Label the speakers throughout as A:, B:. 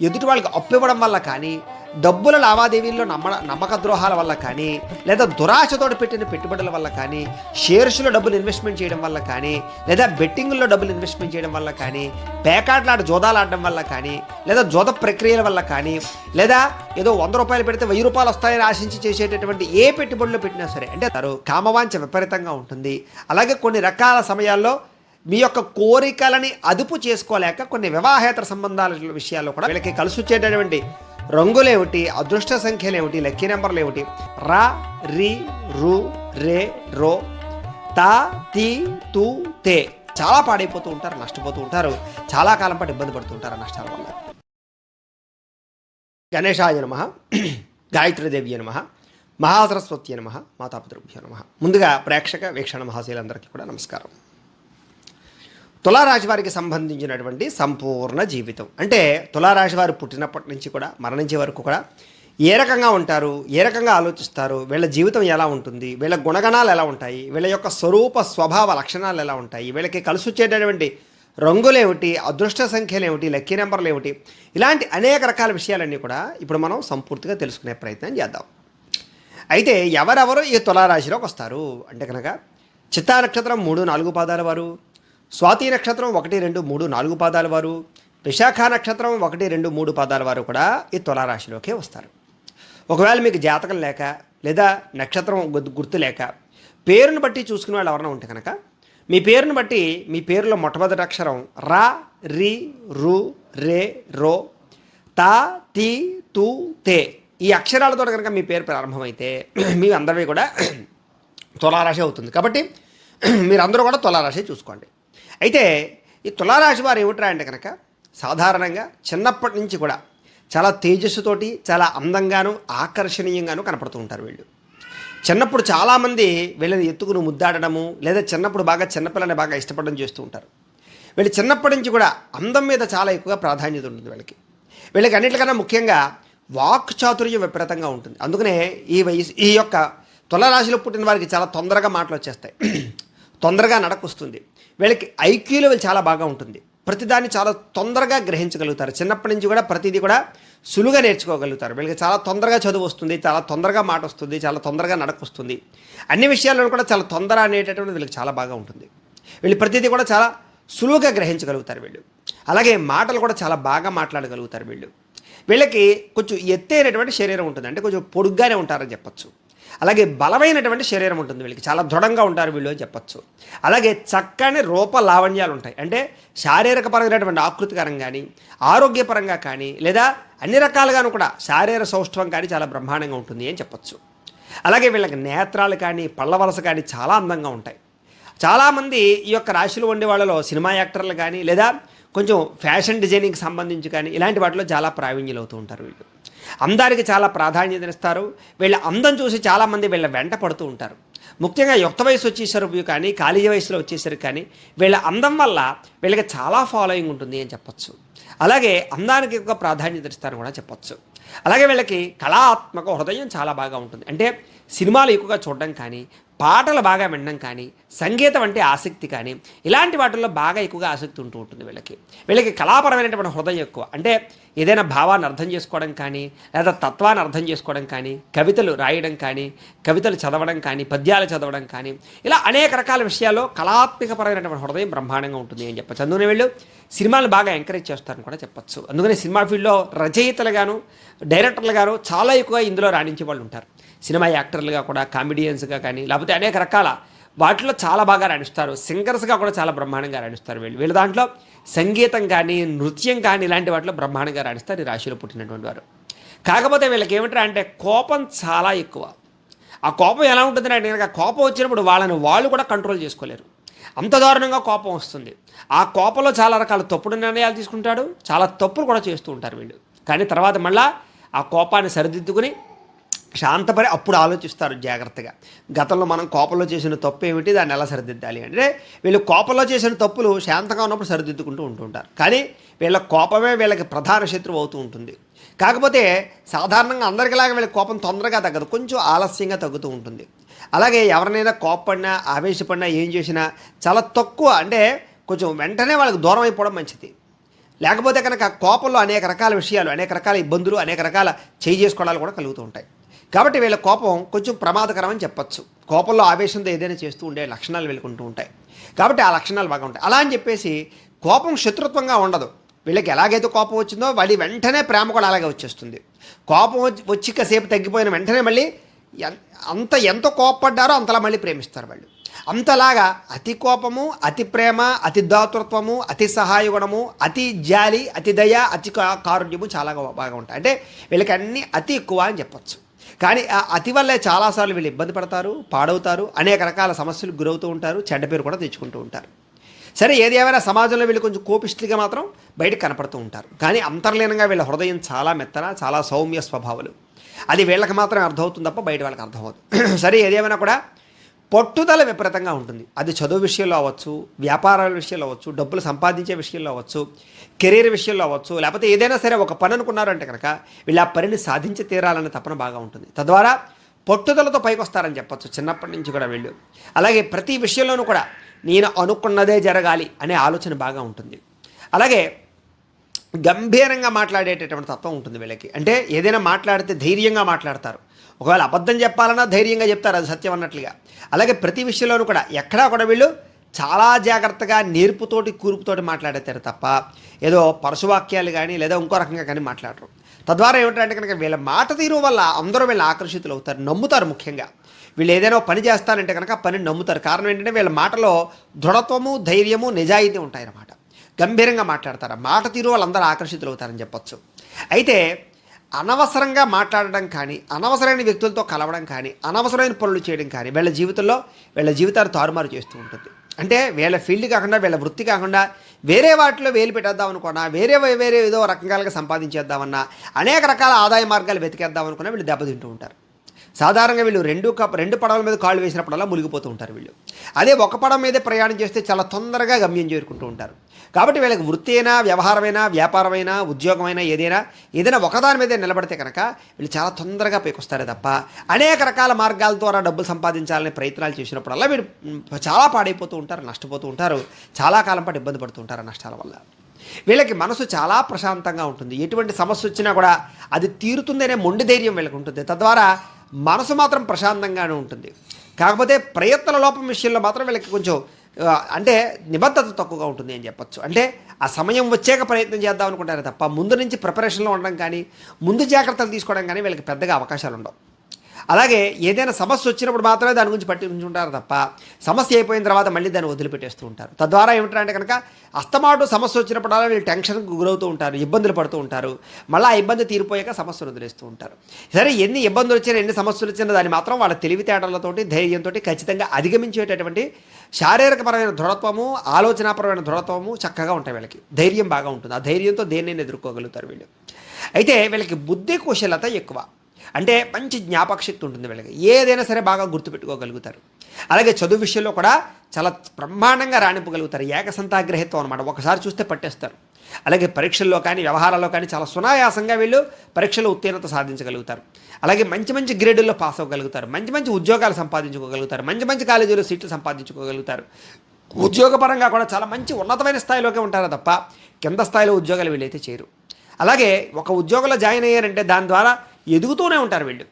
A: ఎదుటి వాళ్ళకి అప్పు ఇవ్వడం వల్ల కానీ, డబ్బుల లావాదేవీల్లో నమ్మక ద్రోహాల వల్ల కానీ, లేదా దురాశతోటి పెట్టిన పెట్టుబడుల వల్ల కానీ, షేర్స్లో డబ్బులు ఇన్వెస్ట్మెంట్ చేయడం వల్ల కానీ, లేదా బెట్టింగ్లో డబ్బులు ఇన్వెస్ట్మెంట్ చేయడం వల్ల కానీ, పేకాట్లాట జోదాలు ఆడడం వల్ల కానీ, లేదా జోద ప్రక్రియల వల్ల కానీ, లేదా ఏదో 100 రూపాయలు పెడితే 1000 రూపాయలు వస్తాయని ఆశించి చేసేటటువంటి ఏ పెట్టుబడులు పెట్టినా సరే, అంటే కామవాంఛ విపరీతంగా ఉంటుంది. అలాగే కొన్ని రకాల సమయాల్లో మీ యొక్క కోరికలని అదుపు చేసుకోలేక కొన్ని వివాహేతర సంబంధాల విషయాల్లో కూడా వీళ్ళకి కలిసి వచ్చేటటువంటి రంగులేమిటి, అదృష్ట సంఖ్యలు ఏమిటి, లక్కీ నెంబర్లు ఏమిటి, రా, రి, రు, రే, రో, తా, తీ, తూ, తే చాలా పాడైపోతూ ఉంటారు, నష్టపోతూ ఉంటారు, చాలా కాలం పాటు ఇబ్బంది పడుతూ ఉంటారు నష్టాల వల్ల. గణేశాయ నమః, గాయత్రీదేవి నమః, మహాసరస్వతి నమః, మాతాపితృభ్యో నమః. ముందుగా ప్రేక్షక వీక్షణ మహాశీలందరికీ కూడా నమస్కారం. తులారాశి వారికి సంబంధించినటువంటి సంపూర్ణ జీవితం, అంటే తులారాశి వారు పుట్టినప్పటి నుంచి కూడా మరణించే వరకు కూడా ఏ రకంగా ఉంటారు, ఏ రకంగా ఆలోచిస్తారు, వీళ్ళ జీవితం ఎలా ఉంటుంది, వీళ్ళ గుణగణాలు ఎలా ఉంటాయి, వీళ్ళ యొక్క స్వరూప స్వభావ లక్షణాలు ఎలా ఉంటాయి, వీళ్ళకి కలిసి వచ్చేటటువంటి రంగులేమిటి, అదృష్ట సంఖ్యలు ఏమిటి, లక్కీ నెంబర్లు ఏమిటి, ఇలాంటి అనేక రకాల విషయాలన్నీ కూడా ఇప్పుడు మనం సంపూర్తిగా తెలుసుకునే ప్రయత్నం చేద్దాం. అయితే ఎవరెవరు ఈ తులారాశిలోకి వస్తారు అంటే కనుక చిత్తా నక్షత్రం 3, 4 పాదాల వారు, స్వాతి నక్షత్రం 1, 2, 3, 4 పాదాల వారు, విశాఖ నక్షత్రం 1, 2, 3 పాదాల వారు కూడా ఈ తులారాశిలోకే వస్తారు. ఒకవేళ మీకు జాతకం లేక లేదా నక్షత్రం గుర్తు లేక పేరును బట్టి చూసుకునే వాళ్ళు ఎవరైనా ఉంటే కనుక మీ పేరును బట్టి మీ పేరులో మొట్టమొదటి అక్షరం రా, రి, రు, రే, రో, తా, తీ, తూ, తే ఈ అక్షరాలతో కనుక మీ పేరు ప్రారంభమైతే మీ అందరివి కూడా తులారాశి అవుతుంది. కాబట్టి మీరందరూ కూడా తులారాశి చూసుకోండి. అయితే ఈ తులారాశి వారు ఏమిట్రా అంటే కనుక సాధారణంగా చిన్నప్పటి నుంచి కూడా చాలా తేజస్సుతోటి చాలా అందంగాను ఆకర్షణీయంగాను కనపడుతూ ఉంటారు. వీళ్ళు చిన్నప్పుడు చాలామంది వీళ్ళని ఎత్తుకుని ముద్దాడడము లేదా చిన్నప్పుడు బాగా చిన్నపిల్లని బాగా ఇష్టపడడం చేస్తూ ఉంటారు. వీళ్ళు చిన్నప్పటి నుంచి కూడా అందం మీద చాలా ఎక్కువగా ప్రాధాన్యత ఉంటుంది వీళ్ళకి అన్నిటికన్నా ముఖ్యంగా వాక్ చాతుర్యం విపరీతంగా ఉంటుంది. అందుకనే ఈ యొక్క తులారాశిలో పుట్టిన వారికి చాలా తొందరగా మాటలు వచ్చేస్తాయి, తొందరగా నడకొస్తుంది. వీళ్ళకి ఐక్యూ లెవెల్ చాలా బాగా ఉంటుంది, ప్రతిదాన్ని చాలా తొందరగా గ్రహించగలుగుతారు. చిన్నప్పటి నుంచి కూడా ప్రతిదీ కూడా సులువుగా నేర్చుకోగలుగుతారు. వీళ్ళకి చాలా తొందరగా చదువు వస్తుంది, చాలా తొందరగా మాట వస్తుంది, చాలా తొందరగా నడకొస్తుంది. అన్ని విషయాల్లో కూడా చాలా తొందర అనేటటువంటిది వీళ్ళకి చాలా బాగా ఉంటుంది. వీళ్ళు ప్రతిదీ కూడా చాలా సులువుగా గ్రహించగలుగుతారు వీళ్ళు. అలాగే మాటలు కూడా చాలా బాగా మాట్లాడగలుగుతారు వీళ్ళకి కొంచెం ఎత్తైనటువంటి శరీరం ఉంటుంది, అంటే కొంచెం పొడుగ్గానే ఉంటారని చెప్పచ్చు. అలాగే బలమైనటువంటి శరీరం ఉంటుంది, వీళ్ళకి చాలా దృఢంగా ఉంటారు వీళ్ళు అని చెప్పచ్చు. అలాగే చక్కని రూప లావణ్యాలు ఉంటాయి, అంటే శారీరక పరమైనటువంటి ఆకృతికరం కానీ ఆరోగ్యపరంగా కానీ లేదా అన్ని రకాలుగాను కూడా శారీరక సౌష్ఠవం కానీ చాలా బ్రహ్మాండంగా ఉంటుంది అని చెప్పచ్చు. అలాగే వీళ్ళకి నేత్రాలు కానీ పళ్ళవలస కానీ చాలా అందంగా ఉంటాయి. చాలామంది ఈ యొక్క రాశిలో ఉండే వాళ్ళలో సినిమా యాక్టర్లు కానీ లేదా కొంచెం ఫ్యాషన్ డిజైనింగ్కి సంబంధించి కానీ ఇలాంటి వాటిలో చాలా ప్రావీణ్యులు అవుతూ ఉంటారు. వీళ్ళు అందానికి చాలా ప్రాధాన్యతనిస్తారు. వీళ్ళ అందం చూసి చాలామంది వీళ్ళ వెంట పడుతూ ఉంటారు. ముఖ్యంగా యుక్త వయసు వచ్చేసరికి కానీ కాలేజీ వయసులో వచ్చేసరికి కానీ వీళ్ళ అందం వల్ల వీళ్ళకి చాలా ఫాలోయింగ్ ఉంటుంది అని చెప్పచ్చు. అలాగే అందానికి ఎక్కువ ప్రాధాన్యత ఇస్తారని కూడా చెప్పచ్చు. అలాగే వీళ్ళకి కళాత్మక హృదయం చాలా బాగా ఉంటుంది, అంటే సినిమాలు ఎక్కువగా చూడడం కానీ పాటలు బాగా వినడం కానీ సంగీతం అంటే ఆసక్తి కానీ ఇలాంటి వాటిల్లో బాగా ఎక్కువగా ఆసక్తి ఉంటూ ఉంటుంది. వీళ్ళకి కళాపరమైనటువంటి హృదయం ఎక్కువ, అంటే ఏదైనా భావాన్ని అర్థం చేసుకోవడం కానీ లేదా తత్వాన్ని అర్థం చేసుకోవడం కానీ కవితలు రాయడం కానీ కవితలు చదవడం కానీ పద్యాలు చదవడం కానీ ఇలా అనేక రకాల విషయాల్లో కళాత్మకపరమైనటువంటి హృదయం బ్రహ్మాండంగా ఉంటుంది అని చెప్పచ్చు. అందుకనే వీళ్ళు సినిమాలు బాగా ఎంకరేజ్ చేస్తారని కూడా చెప్పచ్చు. అందుకనే సినిమా ఫీల్డ్లో రచయితలుగాను డైరెక్టర్లుగాను చాలా ఎక్కువగా ఇందులో రాణించే వాళ్ళు ఉంటారు. సినిమా యాక్టర్లుగా కూడా కామెడియన్స్గా కానీ లేకపోతే అనేక రకాల వాటిలో చాలా బాగా రాణిస్తారు. సింగర్స్గా కూడా చాలా బ్రహ్మాండంగా రాణిస్తారు వీళ్ళ దాంట్లో సంగీతం కానీ నృత్యం కానీ ఇలాంటి వాటిలో బ్రహ్మాండంగా రాణిస్తారు ఈ రాశిలో పుట్టినటువంటి వారు. కాకపోతే వీళ్ళకి ఏమిటంటే అంటే కోపం చాలా ఎక్కువ. ఆ కోపం ఎలా ఉంటుంది అంటే కనుక కోపం వచ్చినప్పుడు వాళ్ళు కూడా కంట్రోల్ చేసుకోలేరు, అంత దారుణంగా కోపం వస్తుంది. ఆ కోపంలో చాలా రకాల తప్పుడు నిర్ణయాలు తీసుకుంటాడు, చాలా తప్పులు కూడా చేస్తూ ఉంటారు వీళ్ళు. కానీ తర్వాత మళ్ళీ ఆ కోపాన్ని సరిదిద్దుకుని శాంతపడి అప్పుడు ఆలోచిస్తారు జాగ్రత్తగా. గతంలో మనం కోపంలో చేసిన తప్పు ఏమిటి, దాన్ని ఎలా సరిదిద్దాలి అంటే వీళ్ళు కోపంలో చేసిన తప్పులు శాంతంగా ఉన్నప్పుడు సరిదిద్దుకుంటూ ఉంటుంటారు. కానీ వీళ్ళ కోపమే వీళ్ళకి ప్రధాన శత్రువు అవుతూ ఉంటుంది. కాకపోతే సాధారణంగా అందరికీలాగా వీళ్ళకి కోపం తొందరగా తగ్గదు, కొంచెం ఆలస్యంగా తగ్గుతూ ఉంటుంది. అలాగే ఎవరినైనా కోపపడినా ఆవేశపడినా ఏం చేసినా చాలా తక్కువ, అంటే కొంచెం వెంటనే వాళ్ళకి దూరం అయిపోవడం మంచిది. లేకపోతే కనుక కోపంలో అనేక రకాల విషయాలు, అనేక రకాల ఇబ్బందులు, అనేక రకాల చేసుకోవడాలు కూడా కలుగుతూ ఉంటాయి. కాబట్టి వీళ్ళ కోపం కొంచెం ప్రమాదకరం అని చెప్పొచ్చు. కోపంలో ఆవేశంతో ఏదైనా చేస్తూ ఉండే లక్షణాలు వెళ్ళుకుంటూ ఉంటాయి. కాబట్టి ఆ లక్షణాలు బాగా ఉంటాయి. అలా అని చెప్పేసి కోపం శత్రుత్వంగా ఉండదు. వీళ్ళకి ఎలాగైతే కోపం వచ్చిందో వాడి వెంటనే ప్రేమ కూడా అలాగే వచ్చేస్తుంది. కోపం వచ్చి కాసేపు తగ్గిపోయిన వెంటనే మళ్ళీ ఎంత కోపపడ్డారో అంతలా మళ్ళీ ప్రేమిస్తారు వాళ్ళు. అంతలాగా అతి కోపము, అతి ప్రేమ, అతి దాతృత్వము, అతి సహాయగుణము, అతి జాలి, అతి దయ, అతి కారుణ్యము చాలా బాగా ఉంటాయి. అంటే వీళ్ళకి అన్నీ అతి ఎక్కువ అని చెప్పచ్చు. కానీ ఆ అతి వల్లే చాలాసార్లు వీళ్ళు ఇబ్బంది పడతారు, పాడవుతారు, అనేక రకాల సమస్యలకు గురవుతూ ఉంటారు, చెడ్డ పేరు కూడా తెచ్చుకుంటూ ఉంటారు. సరే, ఏది ఏమైనా సమాజంలో వీళ్ళు కొంచెం కోపిష్టిగా మాత్రం బయటకు కనపడుతూ ఉంటారు. కానీ అంతర్లీనంగా వీళ్ళ హృదయం చాలా మెత్తన, చాలా సౌమ్య స్వభావాలు. అది వీళ్ళకి మాత్రమే అర్థమవుతుంది తప్ప బయట వాళ్ళకి అర్థమవుతుంది. సరే, ఏదేమైనా కూడా పట్టుదల విపరీతంగా ఉంటుంది. అది చదువు విషయంలో అవ్వచ్చు, వ్యాపారాల విషయంలో అవ్వచ్చు, డబ్బులు సంపాదించే విషయంలో అవ్వచ్చు, కెరీర్ విషయంలో అవ్వచ్చు, లేకపోతే ఏదైనా సరే ఒక పని అనుకున్నారంటే కనుక వీళ్ళు ఆ పనిని సాధించి తీరాలనే తపన బాగా ఉంటుంది. తద్వారా పట్టుదలతో పైకి వస్తారని చెప్పచ్చు చిన్నప్పటి నుంచి కూడా వీళ్ళు. అలాగే ప్రతి విషయంలోనూ కూడా నేను అనుకున్నదే జరగాలి అనే ఆలోచన బాగా ఉంటుంది. అలాగే గంభీరంగా మాట్లాడేటటువంటి తత్వం ఉంటుంది వీళ్ళకి. అంటే ఏదైనా మాట్లాడితే ధైర్యంగా మాట్లాడతారు. ఒకవేళ అబద్ధం చెప్పాలన్నా ధైర్యంగా చెప్తారు, అది సత్యం అన్నట్లుగా. అలాగే ప్రతి విషయంలోనూ కూడా ఎక్కడా కూడా వీళ్ళు చాలా జాగ్రత్తగా నేర్పుతోటి కూర్పుతోటి మాట్లాడతారు తప్ప ఏదో పరశువాక్యాలు కానీ లేదా ఇంకో రకంగా కానీ మాట్లాడరు. తద్వారా ఏమిటంటే కనుక వీళ్ళ మాట తీరు వల్ల అందరూ వీళ్ళు ఆకర్షితులు అవుతారు, నమ్ముతారు. ముఖ్యంగా వీళ్ళు ఏదైనా పని చేస్తారంటే కనుక పనిని నమ్ముతారు. కారణం ఏంటంటే వీళ్ళ మాటలో దృఢత్వము, ధైర్యము, నిజాయితీ ఉంటాయన్నమాట. గంభీరంగా మాట్లాడతారు. మాట తీరు వాళ్ళందరూ ఆకర్షితులు అవుతారని చెప్పొచ్చు. అయితే అనవసరంగా మాట్లాడడం కానీ, అనవసరమైన వ్యక్తులతో కలవడం కానీ, అనవసరమైన పనులు చేయడం కానీ వీళ్ళ జీవితంలో వీళ్ళ జీవితాన్ని తారుమారు చేస్తూ ఉంటుంది. అంటే వీళ్ళ ఫీల్డ్ కాకుండా, వీళ్ళ వృత్తి కాకుండా వేరే వాటిలో వేలు పెట్టేద్దాం అనుకున్నా, వేరే ఏదో రకాలుగా సంపాదించేద్దామన్నా, అనేక రకాల ఆదాయ మార్గాలు వెతికేద్దాం అనుకున్నా వీళ్ళు దెబ్బతింటూ ఉంటారు. సాధారణంగా వీళ్ళు రెండు పడవల మీద కాళ్ళు వేసినప్పుడల్లా మునిగిపోతూ ఉంటారు వీళ్ళు. అదే ఒక పడవ మీదే ప్రయాణం చేస్తే చాలా తొందరగా గమ్యం చేరుకుంటూ ఉంటారు. కాబట్టి వీళ్ళకి వృత్తి అయినా, వ్యవహారమైనా, వ్యాపారమైనా, ఉద్యోగమైనా ఏదైనా ఒకదాని మీదే నిలబడితే కనుక వీళ్ళు చాలా తొందరగా పైకొస్తారే తప్ప అనేక రకాల మార్గాల ద్వారా డబ్బులు సంపాదించాలనే ప్రయత్నాలు చేసినప్పుడల్లా వీళ్ళు చాలా పాడైపోతూ ఉంటారు, నష్టపోతూ ఉంటారు, చాలా కాలం పాటు ఇబ్బంది పడుతూ ఉంటారు నష్టాల వల్ల. వీళ్ళకి మనసు చాలా ప్రశాంతంగా ఉంటుంది. ఎటువంటి సమస్య వచ్చినా కూడా అది తీరుతుందనే మొండి ధైర్యం వీళ్ళకి ఉంటుంది. తద్వారా మనసు మాత్రం ప్రశాంతంగానే ఉంటుంది. కాకపోతే ప్రయత్న లోపం విషయంలో మాత్రం వీళ్ళకి కొంచెం అంటే నిబద్ధత తక్కువగా ఉంటుంది అని చెప్పచ్చు. అంటే ఆ సమయం వచ్చాక ప్రయత్నం చేద్దాం అనుకుంటారు తప్ప ముందు నుంచి ప్రిపరేషన్లో ఉండడం కానీ, ముందు జాగ్రత్తలు తీసుకోవడం కానీ వీళ్ళకి పెద్దగా అవకాశాలు ఉండవు. అలాగే ఏదైనా సమస్య వచ్చినప్పుడు మాత్రమే దాని గురించి పట్టించుంటారు తప్ప సమస్య అయిపోయిన తర్వాత మళ్ళీ దాన్ని వదిలిపెట్టేస్తూ ఉంటారు. తద్వారా ఏమిటంటే కనుక అస్తమాటు సమస్య వచ్చినప్పుడల్లా వీళ్ళు టెన్షన్కి గురవుతూ ఉంటారు, ఇబ్బందులు పడుతూ ఉంటారు. మళ్ళీ ఆ ఇబ్బంది తీరిపోయాక సమస్యను వదిలేస్తూ ఉంటారు. సరే, ఎన్ని ఇబ్బందులు వచ్చినా, ఎన్ని సమస్యలు వచ్చినా దాన్ని మాత్రం వాళ్ళ తెలివితేటలతోటి, ధైర్యంతో ఖచ్చితంగా అధిగమించేటటువంటి శారీరకపరమైన దృఢత్వము, ఆలోచనాపరమైన దృఢత్వము చక్కగా ఉంటాయి వీళ్ళకి. ధైర్యం బాగా ఉంటుంది. ఆ ధైర్యంతో దేన్నైనా ఎదుర్కోగలుగుతారు వీళ్ళు. అయితే వీళ్ళకి బుద్ధి కుశలత ఎక్కువ. అంటే మంచి జ్ఞాపకశక్తి ఉంటుంది వీళ్ళకి. ఏదైనా సరే బాగా గుర్తుపెట్టుకోగలుగుతారు. అలాగే చదువు విషయంలో కూడా చాలా బ్రహ్మాండంగా రాణింపగలుగుతారు. ఏకసంతాగ్రహిత్వం అనమాట. ఒకసారి చూస్తే పట్టేస్తారు. అలాగే పరీక్షల్లో కానీ, వ్యవహారాల్లో కానీ చాలా సునాయాసంగా వీళ్ళు పరీక్షలో ఉత్తీర్ణత సాధించగలుగుతారు. అలాగే మంచి గ్రేడుల్లో పాస్ అవ్వగలుగుతారు. మంచి ఉద్యోగాలు సంపాదించుకోగలుగుతారు. మంచి కాలేజీలో సీట్లు సంపాదించుకోగలుగుతారు. ఉద్యోగపరంగా కూడా చాలా మంచి ఉన్నతమైన స్థాయిలోకే ఉంటారు తప్ప కింద స్థాయిలో ఉద్యోగాలు వీళ్ళైతే చేయరు. అలాగే ఒక ఉద్యోగంలో జాయిన్ అయ్యారంటే దాని ద్వారా ఎదుగుతూనే ఉంటారు వీళ్ళు.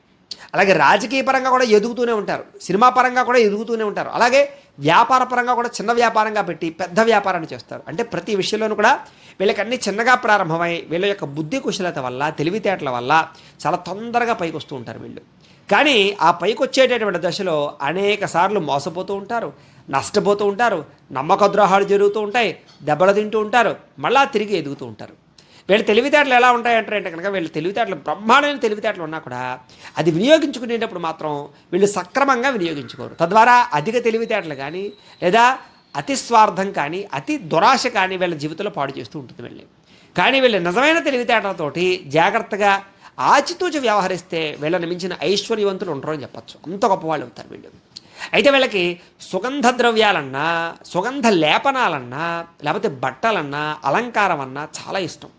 A: అలాగే రాజకీయ పరంగా కూడా ఎదుగుతూనే ఉంటారు, సినిమా పరంగా కూడా ఎదుగుతూనే ఉంటారు. అలాగే వ్యాపార పరంగా కూడా చిన్న వ్యాపారంగా పెట్టి పెద్ద వ్యాపారాన్ని చేస్తారు. అంటే ప్రతి విషయంలోనూ కూడా వీళ్ళకి అన్నీ చిన్నగా ప్రారంభమై వీళ్ళ యొక్క బుద్ధి కుశలత వల్ల, తెలివితేటల వల్ల చాలా తొందరగా పైకి వస్తూ ఉంటారు వీళ్ళు. కానీ ఆ పైకి వచ్చేటటువంటి దశలో అనేక సార్లు మోసపోతూ ఉంటారు, నష్టపోతూ ఉంటారు, నమ్మక ద్రోహాలు జరుగుతూ ఉంటాయి, దెబ్బలు తింటూ ఉంటారు, మళ్ళా తిరిగి ఎదుగుతూ ఉంటారు. వీళ్ళ తెలివితేటలు ఎలా ఉంటాయంటే కనుక వీళ్ళ తెలివితేటలు బ్రహ్మాండమైన తెలివితేటలు ఉన్నా కూడా అది వినియోగించుకునేటప్పుడు మాత్రం వీళ్ళు సక్రమంగా వినియోగించుకోరు. తద్వారా అధిక తెలివితేటలు కానీ, లేదా అతి స్వార్థం కానీ, అతి దురాశ కానీ వీళ్ళ జీవితంలో పాడు చేస్తూ ఉంటుంది వీళ్ళని. కానీ వీళ్ళ నిజమైన తెలివితేటలతోటి జాగ్రత్తగా ఆచితూచి వ్యవహరిస్తే వీళ్ళని మించిన ఐశ్వర్యవంతులు ఉంటారు అని చెప్పచ్చు. అంత గొప్పవాళ్ళు అవుతారు వీళ్ళు. అయితే వీళ్ళకి సుగంధ ద్రవ్యాలన్నా, సుగంధ లేపనాలన్నా, లేకపోతే బట్టలన్నా, అలంకారం అన్నా చాలా ఇష్టం.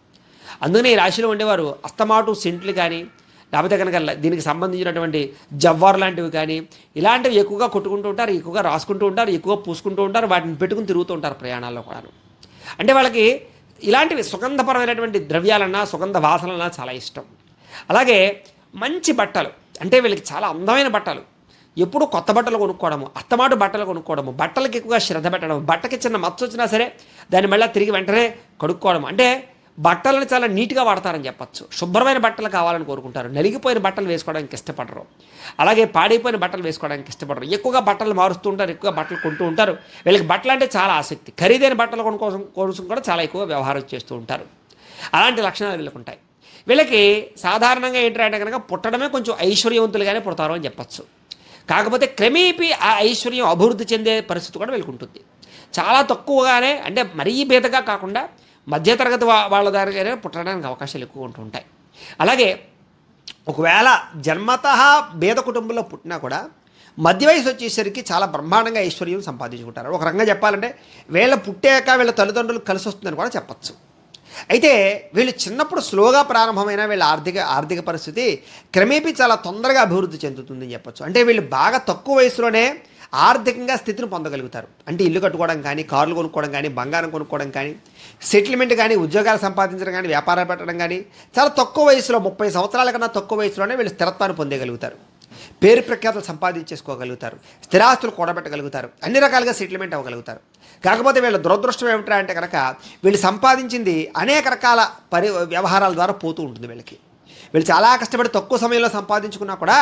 A: అందుకనే ఈ రాశిలో ఉండేవారు అస్తమాటు సెంట్లు కానీ, లేకపోతే కనుక దీనికి సంబంధించినటువంటి జవ్వారు లాంటివి కానీ ఇలాంటివి ఎక్కువగా కొట్టుకుంటూ ఉంటారు, ఎక్కువగా రాసుకుంటూ ఉంటారు, ఎక్కువగా పూసుకుంటూ ఉంటారు, వాటిని పెట్టుకుని తిరుగుతూ ఉంటారు ప్రయాణాల్లో కూడా. అంటే వాళ్ళకి ఇలాంటివి సుగంధపరమైనటువంటి ద్రవ్యాలన్నా సుగంధ వాసనలన్నా చాలా ఇష్టం. అలాగే మంచి బట్టలు, అంటే వీళ్ళకి చాలా అందమైన బట్టలు, ఎప్పుడు కొత్త బట్టలు కొనుక్కోవడము, అత్తమాటు బట్టలు కొనుక్కోవడము, బట్టలకు ఎక్కువగా శ్రద్ధ పెట్టడం, బట్టకి చిన్న మచ్చ వచ్చినా సరే దాన్ని మళ్ళీ తిరిగి వెంటనే కడుక్కోవడం, అంటే బట్టలను చాలా నీట్గా వాడతారని చెప్పచ్చు. శుభ్రమైన బట్టలు కావాలని కోరుకుంటారు, నలిగిపోయిన బట్టలు వేసుకోవడానికి ఇష్టపడరు, అలాగే పాడైపోయిన బట్టలు వేసుకోవడానికి ఇష్టపడరు, ఎక్కువగా బట్టలు మారుస్తూ ఉంటారు, ఎక్కువగా బట్టలు కొంటూ ఉంటారు. వీళ్ళకి బట్టలు అంటే చాలా ఆసక్తి, ఖరీదైన బట్టలు కోసం కూడా చాలా ఎక్కువ వ్యవహారం చేస్తూ ఉంటారు. అలాంటి లక్షణాలు వీళ్ళకు ఉంటాయి. వీళ్ళకి సాధారణంగా ఏంటంటే కనుక పుట్టడమే కొంచెం ఐశ్వర్యవంతులుగానే పుడతారు అని చెప్పచ్చు. కాకపోతే క్రమేపీ ఆ ఐశ్వర్యం అభివృద్ధి చెందే పరిస్థితి కూడా వీళ్ళకి ఉంటుంది. చాలా తక్కువగానే, అంటే మరీ బీదగా కాకుండా మధ్యతరగతి వాళ్ళ దగ్గర పుట్టడానికి అవకాశాలు ఎక్కువ ఉంటుంటాయి. అలాగే ఒకవేళ జన్మతః బీద కుటుంబంలో పుట్టినా కూడా మధ్య వయసు వచ్చేసరికి చాలా బ్రహ్మాండంగా ఐశ్వర్యం సంపాదించుకుంటారు. ఒక రకంగా చెప్పాలంటే వీళ్ళ పుట్టాక వీళ్ళ తల్లిదండ్రులు కలిసి వస్తుందని కూడా చెప్పచ్చు. అయితే వీళ్ళు చిన్నప్పుడు స్లోగా ప్రారంభమైన వీళ్ళ ఆర్థిక పరిస్థితి క్రమేపీ చాలా తొందరగా అభివృద్ధి చెందుతుందని చెప్పచ్చు. అంటే వీళ్ళు బాగా తక్కువ వయసులోనే ఆర్థికంగా స్థితిని పొందగలుగుతారు. అంటే ఇల్లు కట్టుకోవడం కానీ, కార్లు కొనుక్కోవడం కానీ, బంగారం కొనుక్కోవడం కానీ, సెటిల్మెంట్ కానీ, ఉద్యోగాలు సంపాదించడం కానీ, వ్యాపారాలు పెట్టడం కానీ చాలా తక్కువ వయసులో 30 సంవత్సరాల కన్నా తక్కువ వయసులోనే వీళ్ళు స్థిరత్వాన్ని పొందగలుగుతారు, పేరు ప్రఖ్యాతులు సంపాదించేసుకోగలుగుతారు, స్థిరాస్తులు కూడబెట్టగలుగుతారు, అన్ని రకాలుగా సెటిల్మెంట్ అవ్వగలుగుతారు. కాకపోతే వీళ్ళ దురదృష్టం ఏమిటా అంటే కనుక వీళ్ళు సంపాదించింది అనేక రకాల వ్యవహారాల ద్వారా పోతూ ఉంటుంది. వీళ్ళు చాలా కష్టపడి తక్కువ సమయంలో సంపాదించుకున్నా కూడా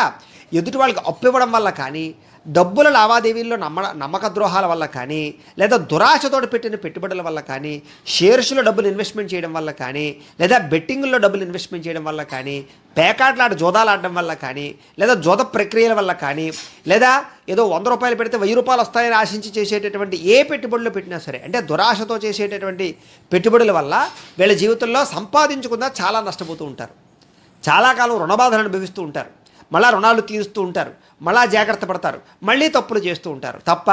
A: ఎదుటి వాళ్ళకి అప్పు ఇవ్వడం వల్ల కానీ, డబ్బుల లావాదేవీల్లో నమ్మక ద్రోహాల వల్ల కానీ, లేదా దురాశతో పెట్టిన పెట్టుబడుల వల్ల కానీ, షేర్స్లో డబ్బులు ఇన్వెస్ట్మెంట్ చేయడం వల్ల కానీ, లేదా బెట్టింగ్లో డబ్బులు ఇన్వెస్ట్మెంట్ చేయడం వల్ల కానీ, పేకాట్లాట జోదాలు ఆడడం వల్ల కానీ, లేదా జోద ప్రక్రియల వల్ల కానీ, లేదా ఏదో 100 రూపాయలు పెడితే 1000 రూపాయలు వస్తాయని ఆశించి చేసేటటువంటి ఏ పెట్టుబడులు పెట్టినా సరే, అంటే దురాశతో చేసేటటువంటి పెట్టుబడుల వల్ల వీళ్ళ జీవితంలో సంపాదించుకున్నా చాలా నష్టపోతూ ఉంటారు. చాలా కాలం రుణబాధలు అనుభవిస్తూ ఉంటారు, మళ్ళా రుణాలు తీరుస్తూ ఉంటారు, మళ్ళా జాగ్రత్త పడతారు, మళ్ళీ తప్పులు చేస్తూ ఉంటారు తప్ప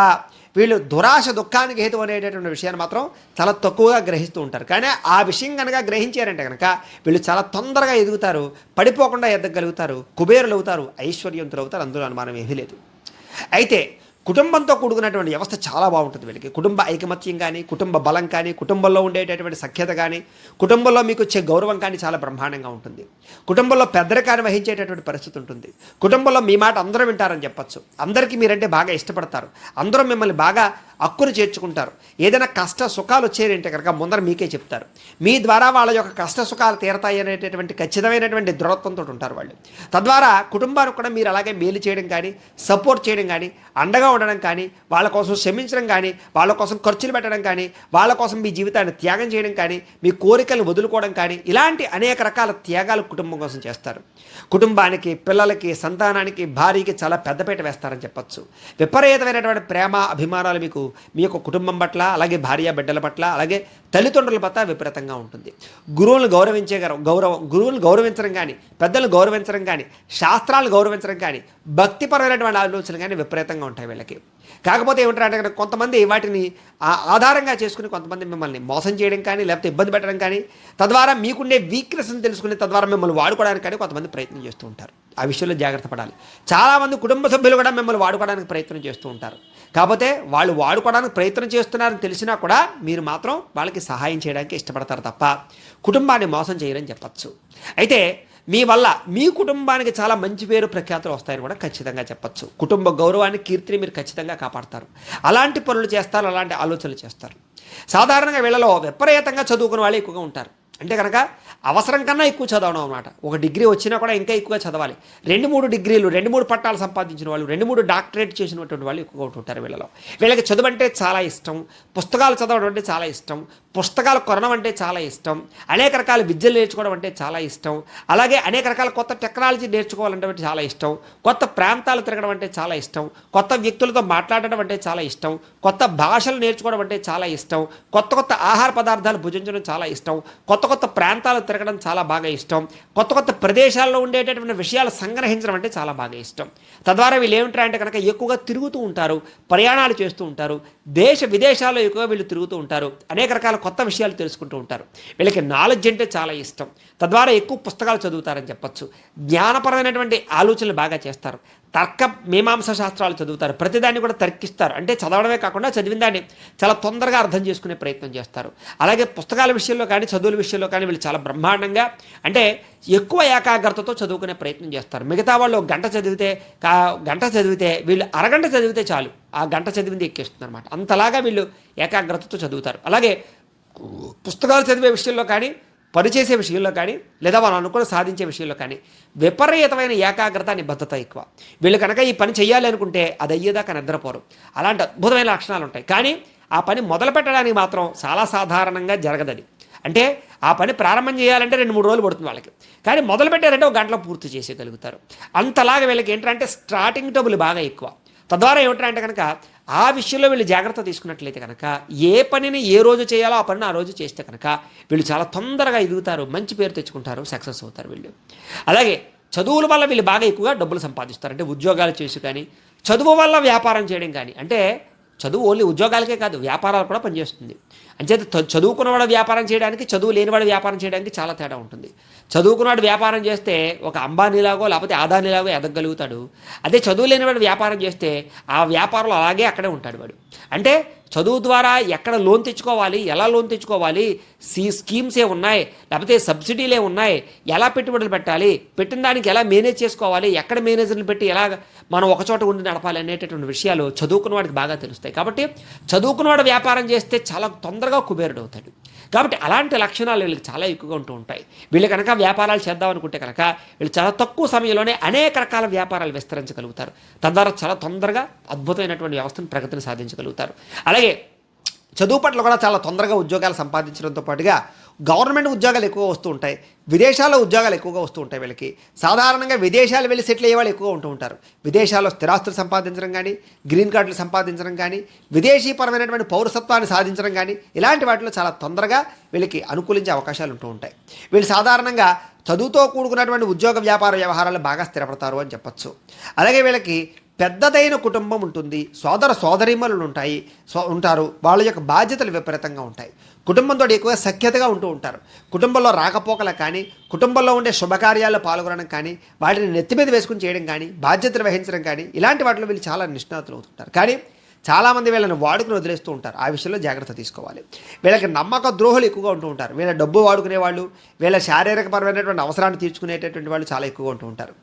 A: వీళ్ళు దురాశ దుఃఖానికి హేతు అనేటటువంటి విషయాన్ని మాత్రం చాలా తక్కువగా గ్రహిస్తూ ఉంటారు. కానీ ఆ విషయం కనుక గ్రహించారంటే కనుక వీళ్ళు చాలా తొందరగా ఎదుగుతారు, పడిపోకుండా ఎదగలుగుతారు, కుబేరులు అవుతారు, ఐశ్వర్యవంతులు అవుతారు, అందులో అనుమానం ఏమీ లేదు. అయితే కుటుంబంతో కూడుకున్నటువంటి వ్యవస్థ చాలా బాగుంటుంది వీళ్ళకి. కుటుంబ ఐకమత్యం కానీ, కుటుంబ బలం కానీ, కుటుంబంలో ఉండేటటువంటి సఖ్యత కానీ, కుటుంబంలో మీకు వచ్చే గౌరవం కానీ చాలా బ్రహ్మాండంగా ఉంటుంది. కుటుంబంలో పెద్దరికాన్ని వహించేటటువంటి పరిస్థితి ఉంటుంది. కుటుంబంలో మీ మాట అందరూ వింటారని చెప్పచ్చు. అందరికీ మీరంటే బాగా ఇష్టపడతారు, అందరూ మిమ్మల్ని బాగా హక్కును చేర్చుకుంటారు. ఏదైనా కష్ట సుఖాలు వచ్చాయంటే కనుక ముందర మీకే చెప్తారు. మీ ద్వారా వాళ్ళ యొక్క కష్ట సుఖాలు తీరతాయి అనేటటువంటి ఖచ్చితమైనటువంటి దృఢత్వంతో ఉంటారు వాళ్ళు. తద్వారా కుటుంబానికి కూడా మీరు అలాగే మేలు చేయడం కానీ, సపోర్ట్ చేయడం కానీ, అండగా ఉండడం కానీ, వాళ్ళ కోసం శ్రమించడం కానీ, వాళ్ళ కోసం ఖర్చులు పెట్టడం కానీ, వాళ్ళ కోసం మీ జీవితాన్ని త్యాగం చేయడం కానీ, మీ కోరికలను వదులుకోవడం కానీ, ఇలాంటి అనేక రకాల త్యాగాలు కుటుంబం కోసం చేస్తారు. కుటుంబానికి, పిల్లలకి, సంతానానికి, భార్యకి చాలా పెద్దపీట వేస్తారని చెప్పచ్చు. విపరీతమైనటువంటి ప్రేమ అభిమానాలు మీకు మీ యొక్క కుటుంబం పట్ల, అలాగే భార్య బిడ్డల పట్ల, అలాగే తల్లిదండ్రుల పట్ల విపరీతంగా ఉంటుంది. గురువులను గౌరవించడం కానీ, పెద్దలను గౌరవించడం కానీ, శాస్త్రాలను గౌరవించడం కానీ, భక్తిపరమైనటువంటి ఆలోచనలు కానీ విపరీతంగా ఉంటాయి వీళ్ళకి. కాకపోతే ఏమంటారంటే కొంతమంది వాటిని ఆధారంగా చేసుకుని కొంతమంది మిమ్మల్ని మోసం చేయడం కానీ, లేకపోతే ఇబ్బంది పెట్టడం కానీ, తద్వారా మీకుండే వీక్నెస్ని తెలుసుకుని తద్వారా మిమ్మల్ని వాడుకోవడానికి కానీ కొంతమంది ప్రయత్నం చేస్తూ ఉంటారు. ఆ విషయంలో జాగ్రత్త పడాలి. చాలామంది కుటుంబ సభ్యులు కూడా మిమ్మల్ని వాడుకోవడానికి ప్రయత్నం చేస్తూ ఉంటారు. కాకపోతే వాళ్ళు వాడుకోవడానికి ప్రయత్నం చేస్తున్నారని తెలిసినా కూడా మీరు మాత్రం వాళ్ళకి సహాయం చేయడానికి ఇష్టపడతారు తప్ప కుటుంబాన్ని మోసం చేయరని చెప్పచ్చు. అయితే మీ వల్ల మీ కుటుంబానికి చాలా మంచి పేరు ప్రఖ్యాతులు వస్తాయని కూడా ఖచ్చితంగా చెప్పచ్చు. కుటుంబ గౌరవాన్ని, కీర్తిని మీరు ఖచ్చితంగా కాపాడతారు. అలాంటి పనులు చేస్తారు, అలాంటి ఆలోచనలు చేస్తారు. సాధారణంగా వీళ్ళలో విపరీతంగా చదువుకునే వాళ్ళు ఎక్కువగా ఉంటారు. అంటే కనుక అవసరం కన్నా ఎక్కువ చదవడం అన్నమాట. ఒక డిగ్రీ వచ్చినా కూడా ఇంకా ఎక్కువగా చదవాలి. 2-3 డిగ్రీలు, 2-3 పట్టాలు సంపాదించిన వాళ్ళు, 2-3 డాక్టరేట్ చేసినటువంటి వాళ్ళు ఎక్కువగా ఉంటుంటారు వీళ్ళలో. వీళ్ళకి చదువు అంటే చాలా ఇష్టం, పుస్తకాలు చదవడం అంటే చాలా ఇష్టం, పుస్తకాలు కొనడం అంటే చాలా ఇష్టం, అనేక రకాల విద్యలు నేర్చుకోవడం అంటే చాలా ఇష్టం, అలాగే అనేక రకాల కొత్త టెక్నాలజీ నేర్చుకోవాలంటే చాలా ఇష్టం, కొత్త ప్రాంతాలు తిరగడం అంటే చాలా ఇష్టం, కొత్త వ్యక్తులతో మాట్లాడడం అంటే చాలా ఇష్టం, కొత్త భాషలు నేర్చుకోవడం అంటే చాలా ఇష్టం, కొత్త కొత్త ఆహార పదార్థాలు భుజించడం చాలా ఇష్టం, కొత్త కొత్త ప్రాంతాలు తిరగడం చాలా బాగా ఇష్టం, కొత్త కొత్త ప్రదేశాల్లో ఉండేటటువంటి విషయాలు సంగ్రహించడం అంటే చాలా బాగా ఇష్టం. తద్వారా వీళ్ళు ఏమిటారంటే కనుక ఎక్కువగా తిరుగుతూ ఉంటారు, ప్రయాణాలు చేస్తూ ఉంటారు, దేశ విదేశాల్లో ఎక్కువగా వీళ్ళు తిరుగుతూ ఉంటారు, అనేక రకాల కొత్త విషయాలు తెలుసుకుంటూ ఉంటారు. వీళ్ళకి నాలెడ్జ్ అంటే చాలా ఇష్టం. తద్వారా ఎక్కువ పుస్తకాలు చదువుతారని చెప్పచ్చు. జ్ఞానపరమైనటువంటి ఆలోచనలు బాగా చేస్తారు. తర్క మీమాంస శాస్త్రాలు చదువుతారు, ప్రతిదాన్ని కూడా తర్కిస్తారు. అంటే చదవడమే కాకుండా చదివిన దాన్ని చాలా తొందరగా అర్థం చేసుకునే ప్రయత్నం చేస్తారు. అలాగే పుస్తకాల విషయంలో కానీ చదువుల విషయంలో కానీ వీళ్ళు చాలా బ్రహ్మాండంగా, అంటే ఎక్కువ ఏకాగ్రతతో చదువుకునే ప్రయత్నం చేస్తారు. మిగతా వాళ్ళు గంట చదివితే వీళ్ళు అరగంట చదివితే చాలు, ఆ గంట చదివింది ఎక్కేస్తుంది అనమాట. అంతలాగా వీళ్ళు ఏకాగ్రతతో చదువుతారు. అలాగే పుస్తకాలు చదివే విషయంలో కానీ, పనిచేసే విషయంలో కానీ, లేదా వాళ్ళు అనుకుని సాధించే విషయంలో కానీ విపరీతమైన ఏకాగ్రత, నిబద్ధత ఎక్కువ. వీళ్ళు కనుక ఈ పని చేయాలి అనుకుంటే అది అయ్యేదాకా నిద్రపోరు. అలాంటి అద్భుతమైన లక్షణాలు ఉంటాయి. కానీ ఆ పని మొదలు పెట్టడానికి మాత్రం చాలా సాధారణంగా జరగదది. అంటే ఆ పని ప్రారంభం చేయాలంటే 2-3 రోజులు పడుతుంది వాళ్ళకి. కానీ మొదలు పెట్టారంటే 1 గంటలో పూర్తి చేసేయగలుగుతారు. అంతలాగా వీళ్ళకి ఏంటంటే స్టార్టింగ్ ట్రబుల్ బాగా ఎక్కువ. తద్వారా ఏమిటంటే కనుక ఆ విషయంలో వీళ్ళు జాగ్రత్త తీసుకున్నట్లయితే కనుక ఏ పనిని ఏ రోజు చేయాలో ఆ పనిని ఆ రోజు చేస్తే కనుక వీళ్ళు చాలా తొందరగా ఎదుగుతారు, మంచి పేరు తెచ్చుకుంటారు, సక్సెస్ అవుతారు వీళ్ళు. అలాగే చదువుల వల్ల వీళ్ళు బాగా ఎక్కువగా డబ్బులు సంపాదిస్తారు. అంటే ఉద్యోగాలు చేసి కానీ, చదువు వల్ల వ్యాపారం చేయడం కానీ. అంటే చదువు ఓన్లీ ఉద్యోగాలకే కాదు, వ్యాపారాలు కూడా పనిచేస్తుంది. అంచేత చదువుకున్నవాడు వ్యాపారం చేయడానికి, చదువు లేనివాడు వ్యాపారం చేయడానికి చాలా తేడా ఉంటుంది. చదువుకున్నవాడు వ్యాపారం చేస్తే ఒక అంబానీలాగో లేకపోతే ఆదానీలాగో ఎదగలుగుతాడు. అదే చదువు లేనివాడు వ్యాపారం చేస్తే ఆ వ్యాపారంలో అలాగే అక్కడే ఉంటాడు వాడు. అంటే చదువు ద్వారా ఎక్కడ లోన్ తెచ్చుకోవాలి, ఎలా లోన్ తెచ్చుకోవాలి, స్కీమ్సే ఉన్నాయి, లేకపోతే సబ్సిడీలే ఉన్నాయి, ఎలా పెట్టుబడులు పెట్టాలి, పెట్టిన దానికి ఎలా మేనేజ్ చేసుకోవాలి, ఎక్కడ మేనేజర్లు పెట్టి ఎలా మనం ఒకచోట ఉండి నడపాలి అనేటటువంటి విషయాలు చదువుకున్న వాడికి బాగా తెలుస్తాయి. కాబట్టి చదువుకున్నవాడు వ్యాపారం చేస్తే చాలా తొందరగా కుబేరుడు అవుతాడు. కాబట్టి అలాంటి లక్షణాలు వీళ్ళకి చాలా ఎక్కువగా ఉంటూ ఉంటాయి. వీళ్ళు కనుక వ్యాపారాలు చేద్దాం అనుకుంటే కనుక వీళ్ళు చాలా తక్కువ సమయంలోనే అనేక రకాల వ్యాపారాలు విస్తరించగలుగుతారు. తద్వారా చాలా తొందరగా అద్భుతమైనటువంటి వ్యవస్థను, ప్రగతిని సాధించగలుగుతారు. అలాగే చదువు పట్ల కూడా చాలా తొందరగా ఉద్యోగాలు సంపాదించడంతో పాటుగా గవర్నమెంట్ ఉద్యోగాలు ఎక్కువ వస్తూ ఉంటాయి, విదేశాల్లో ఉద్యోగాలు ఎక్కువగా వస్తూ ఉంటాయి. వీళ్ళకి సాధారణంగా విదేశాలు వెళ్ళి సెటిల్ అయ్యే వాళ్ళు ఎక్కువగా ఉంటూ ఉంటారు. విదేశాల్లో స్థిరాస్తులు సంపాదించడం కానీ, గ్రీన్ కార్డులు సంపాదించడం కానీ, విదేశీపరమైనటువంటి పౌరసత్వాన్ని సాధించడం కానీ, ఇలాంటి వాటిలో చాలా తొందరగా వీళ్ళకి అనుకూలించే అవకాశాలు ఉంటూ ఉంటాయి. వీళ్ళు సాధారణంగా చదువుతో కూడుకున్నటువంటి ఉద్యోగ వ్యాపార వ్యవహారాలు బాగా స్థిరపడతారు అని చెప్పచ్చు. అలాగే వీళ్ళకి పెద్దదైన కుటుంబం ఉంటుంది, సోదరీమణులు ఉంటారు. వాళ్ళ యొక్క బాధ్యతలు విపరీతంగా ఉంటాయి. కుటుంబంతో ఎక్కువగా సఖ్యతగా ఉంటూ ఉంటారు. కుటుంబంలో రాకపోకలు కానీ, కుటుంబంలో ఉండే శుభకార్యాల్లో పాల్గొనడం కానీ, వాటిని నెత్తి మీద వేసుకుని చేయడం కానీ, బాధ్యతలు వహించడం కానీ, ఇలాంటి వాటిలో వీళ్ళు చాలా నిష్ణాతులు అవుతుంటారు. కానీ చాలామంది వీళ్ళని వాడుకుని వదిలేస్తూ ఉంటారు. ఆ విషయంలో జాగ్రత్త తీసుకోవాలి. వీళ్ళకి నమ్మక ద్రోహులు ఎక్కువగా ఉంటూ ఉంటారు. వీళ్ళ డబ్బు వాడుకునే వాళ్ళు, వీళ్ళ శారీరకపరమైనటువంటి అవసరాన్ని తీర్చుకునేటటువంటి వాళ్ళు చాలా ఎక్కువగా ఉంటూ ఉంటారు.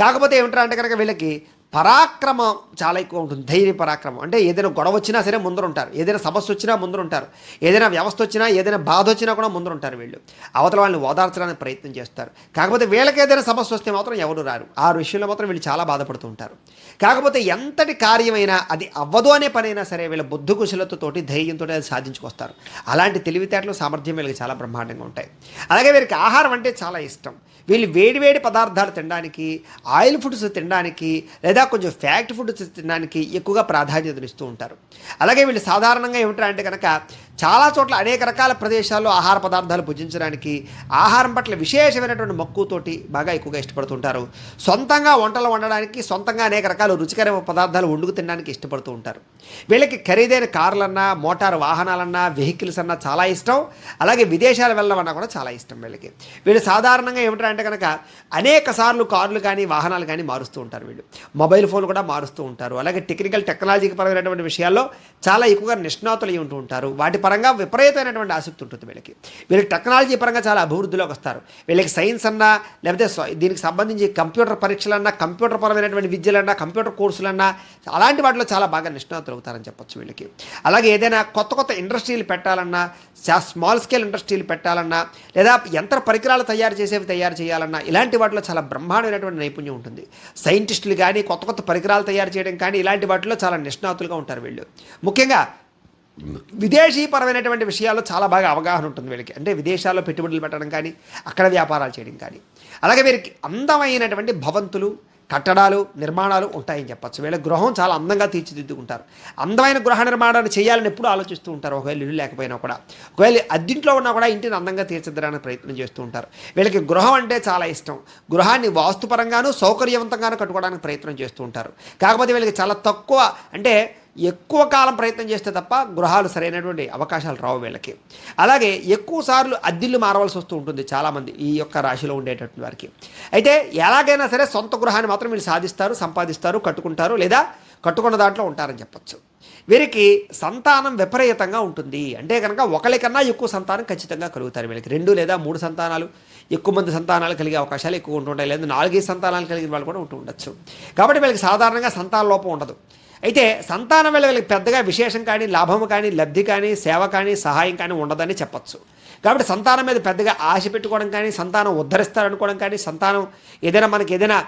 A: కాకపోతే ఏమిటంటే కనుక వీళ్ళకి పరాక్రమం చాలా ఎక్కువ ఉంటుంది. ధైర్య పరాక్రమం అంటే ఏదైనా గొడవ వచ్చినా సరే ముందరుంటారు, ఏదైనా సమస్య వచ్చినా ముందరుంటారు, ఏదైనా వ్యవస్థ వచ్చినా, ఏదైనా బాధ వచ్చినా కూడా ముందరుంటారు. వీళ్ళు అవతల వాళ్ళని ఓదార్చడానికి ప్రయత్నం చేస్తారు. కాకపోతే వీళ్ళకి ఏదైనా సమస్య వస్తే మాత్రం ఎవరు రారు. ఆ విషయంలో మాత్రం వీళ్ళు చాలా బాధపడుతూ ఉంటారు. కాకపోతే ఎంతటి కార్యమైనా అది అవ్వదు అనే పనైనా సరే వీళ్ళ బుద్ధి కుశలతతోటి, ధైర్యంతో అది సాధించుకొస్తారు. అలాంటి తెలివితేటలు, సామర్థ్యం వీళ్ళకి చాలా బ్రహ్మాండంగా ఉంటాయి. అలాగే వీరికి ఆహారం అంటే చాలా ఇష్టం. వీళ్ళు వేడివేడి పదార్థాలు తినడానికి, ఆయిల్ ఫుడ్స్ తినడానికి, లేదా కొంచెం ఫ్యాక్ట్ ఫుడ్స్ తినడానికి ఎక్కువగా ప్రాధాన్యతనిస్తూ ఉంటారు. అలాగే వీళ్ళు సాధారణంగా ఏమిటంటే కనుక చాలా చోట్ల అనేక రకాల ప్రదేశాల్లో ఆహార పదార్థాలు భుజించడానికి, ఆహారం పట్ల విశేషమైనటువంటి మక్కువతోటి బాగా ఎక్కువగా ఇష్టపడుతుంటారు. సొంతంగా వంటలు వండడానికి, సొంతంగా అనేక రకాల రుచికరమైన పదార్థాలు వండుకు తినడానికి ఇష్టపడుతూ ఉంటారు. వీళ్ళకి ఖరీదైన కార్లన్నా, మోటారు వాహనాలన్నా, వెహికల్స్ అన్నా చాలా ఇష్టం. అలాగే విదేశాలు వెళ్ళమన్నా కూడా చాలా ఇష్టం వీళ్ళకి. వీళ్ళు సాధారణంగా ఏమిటంటే కనుక అనేక సార్లు కార్లు కానీ, వాహనాలు కానీ మారుస్తూ ఉంటారు. వీళ్ళు మొబైల్ ఫోన్ కూడా మారుస్తూ ఉంటారు. అలాగే టెక్నాలజీకి పరమైనటువంటి విషయాల్లో చాలా ఎక్కువగా నిష్ణాతులు ఉంటూ ఉంటారు. వాటి పరంగా విపరీతమైనటువంటి ఆసక్తి ఉంటుంది వీళ్ళకి. వీళ్ళకి టెక్నాలజీ పరంగా చాలా అభివృద్ధిలోకి వస్తారు. వీళ్ళకి సైన్స్ అన్నా, లేకపోతే దీనికి సంబంధించి కంప్యూటర్ పరీక్షలన్నా, కంప్యూటర్ పరమైనటువంటి విద్యలన్నా, కంప్యూటర్ కోర్సులన్నా, అలాంటి వాటిలో చాలా బాగా నిష్ణాతులు అవుతారని చెప్పొచ్చు వీళ్ళకి. అలాగే ఏదైనా కొత్త కొత్త ఇండస్ట్రీలు పెట్టాలన్నా, స్మాల్ స్కేల్ ఇండస్ట్రీలు పెట్టాలన్నా, లేదా యంత్ర పరికరాలు తయారు చేయాలన్నా, ఇలాంటి వాటిలో చాలా బ్రహ్మాండమైనటువంటి నైపుణ్యం ఉంటుంది. సైంటిస్టులు కానీ, కొత్త కొత్త పరికరాలు తయారు చేయడం కానీ, ఇలాంటి వాటిలో చాలా నిష్ణాతులుగా ఉంటారు వీళ్ళు. ముఖ్యంగా విదేశీపరమైనటువంటి విషయాల్లో చాలా బాగా అవగాహన ఉంటుంది వీళ్ళకి. అంటే విదేశాల్లో పెట్టుబడులు పెట్టడం కానీ, అక్కడ వ్యాపారాలు చేయడం కానీ. అలాగే వీరికి అందమైనటువంటి భవంతులు, కట్టడాలు, నిర్మాణాలు ఉంటాయని చెప్పచ్చు. వీళ్ళ గృహం చాలా అందంగా తీర్చిదిద్దుకుంటారు. అందమైన గృహ నిర్మాణాన్ని చేయాలని ఎప్పుడూ ఆలోచిస్తూ ఉంటారు. ఒకవేళ ఇల్లు లేకపోయినా కూడా, ఒకవేళ అద్దింట్లో ఉన్నా కూడా ఇంటిని అందంగా తీర్చిదిద్దడానికి ప్రయత్నం చేస్తూ ఉంటారు. వీళ్ళకి గృహం అంటే చాలా ఇష్టం. గృహాన్ని వాస్తుపరంగాను, సౌకర్యవంతంగాను కట్టుకోవడానికి ప్రయత్నం చేస్తూ ఉంటారు. కాకపోతే వీళ్ళకి చాలా తక్కువ, అంటే ఎక్కువ కాలం ప్రయత్నం చేస్తే తప్ప గృహాలు సరైనటువంటి అవకాశాలు రావు వీళ్ళకి. అలాగే ఎక్కువ సార్లు అద్దిల్లు మారవలసి వస్తూ ఉంటుంది చాలామంది ఈ యొక్క రాశిలో ఉండేటటువంటి వారికి. అయితే ఎలాగైనా సరే సొంత గృహాన్ని మాత్రం వీళ్ళు సాధిస్తారు, సంపాదిస్తారు, కట్టుకుంటారు, లేదా కట్టుకున్న దాంట్లో ఉంటారని చెప్పచ్చు. వీరికి సంతానం విపరీతంగా ఉంటుంది. అంటే కనుక ఒకరికన్నా ఎక్కువ సంతానం ఖచ్చితంగా కలుగుతారు వీళ్ళకి. 2 లేదా 3 సంతానాలు, ఎక్కువ మంది సంతానాలు కలిగే అవకాశాలు ఎక్కువ ఉంటుంటాయి. లేదా 4 సంతానాలు కలిగిన వాళ్ళు కూడా ఉండొచ్చు. కాబట్టి వీళ్ళకి సాధారణంగా సంతాన లోపం ఉండదు. అయితే సంతానం వల్ల వీళ్ళకి పెద్దగా విశేషం కానీ, లాభము కానీ, లబ్ధి కానీ, సేవ కానీ, సహాయం కానీ ఉండదని చెప్పచ్చు. కాబట్టి సంతానం మీద పెద్దగా ఆశ పెట్టుకోవడం కానీ, సంతానం ఉద్ధరిస్తారనుకోవడం కానీ, సంతానం ఏదైనా మనకి ఏదైనా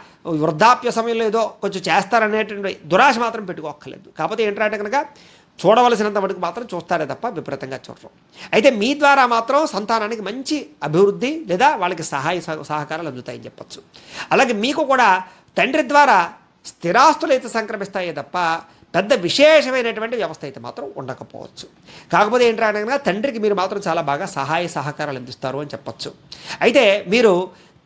A: వృద్ధాప్య సమయంలో ఏదో కొంచెం చేస్తారనేటువంటి దురాశ మాత్రం పెట్టుకోక్కర్లేదు. కాకపోతే ఏంటంటే కనుక చూడవలసినంత మటుకు మాత్రం చూస్తారే తప్ప విపరీతంగా చూడరు. అయితే మీ ద్వారా మాత్రం సంతానానికి మంచి అభివృద్ధి లేదా వాళ్ళకి సహకారాలు అందుతాయని చెప్పచ్చు. అలాగే మీకు కూడా తండ్రి ద్వారా స్థిరాస్తులు అయితే సంక్రమిస్తాయే తప్ప పెద్ద విశేషమైనటువంటి వ్యవస్థ అయితే మాత్రం ఉండకపోవచ్చు. కాకపోతే ఏంటంటే తండ్రికి మీరు మాత్రం చాలా బాగా సహకారాలు అందిస్తారు అని చెప్పచ్చు. అయితే మీరు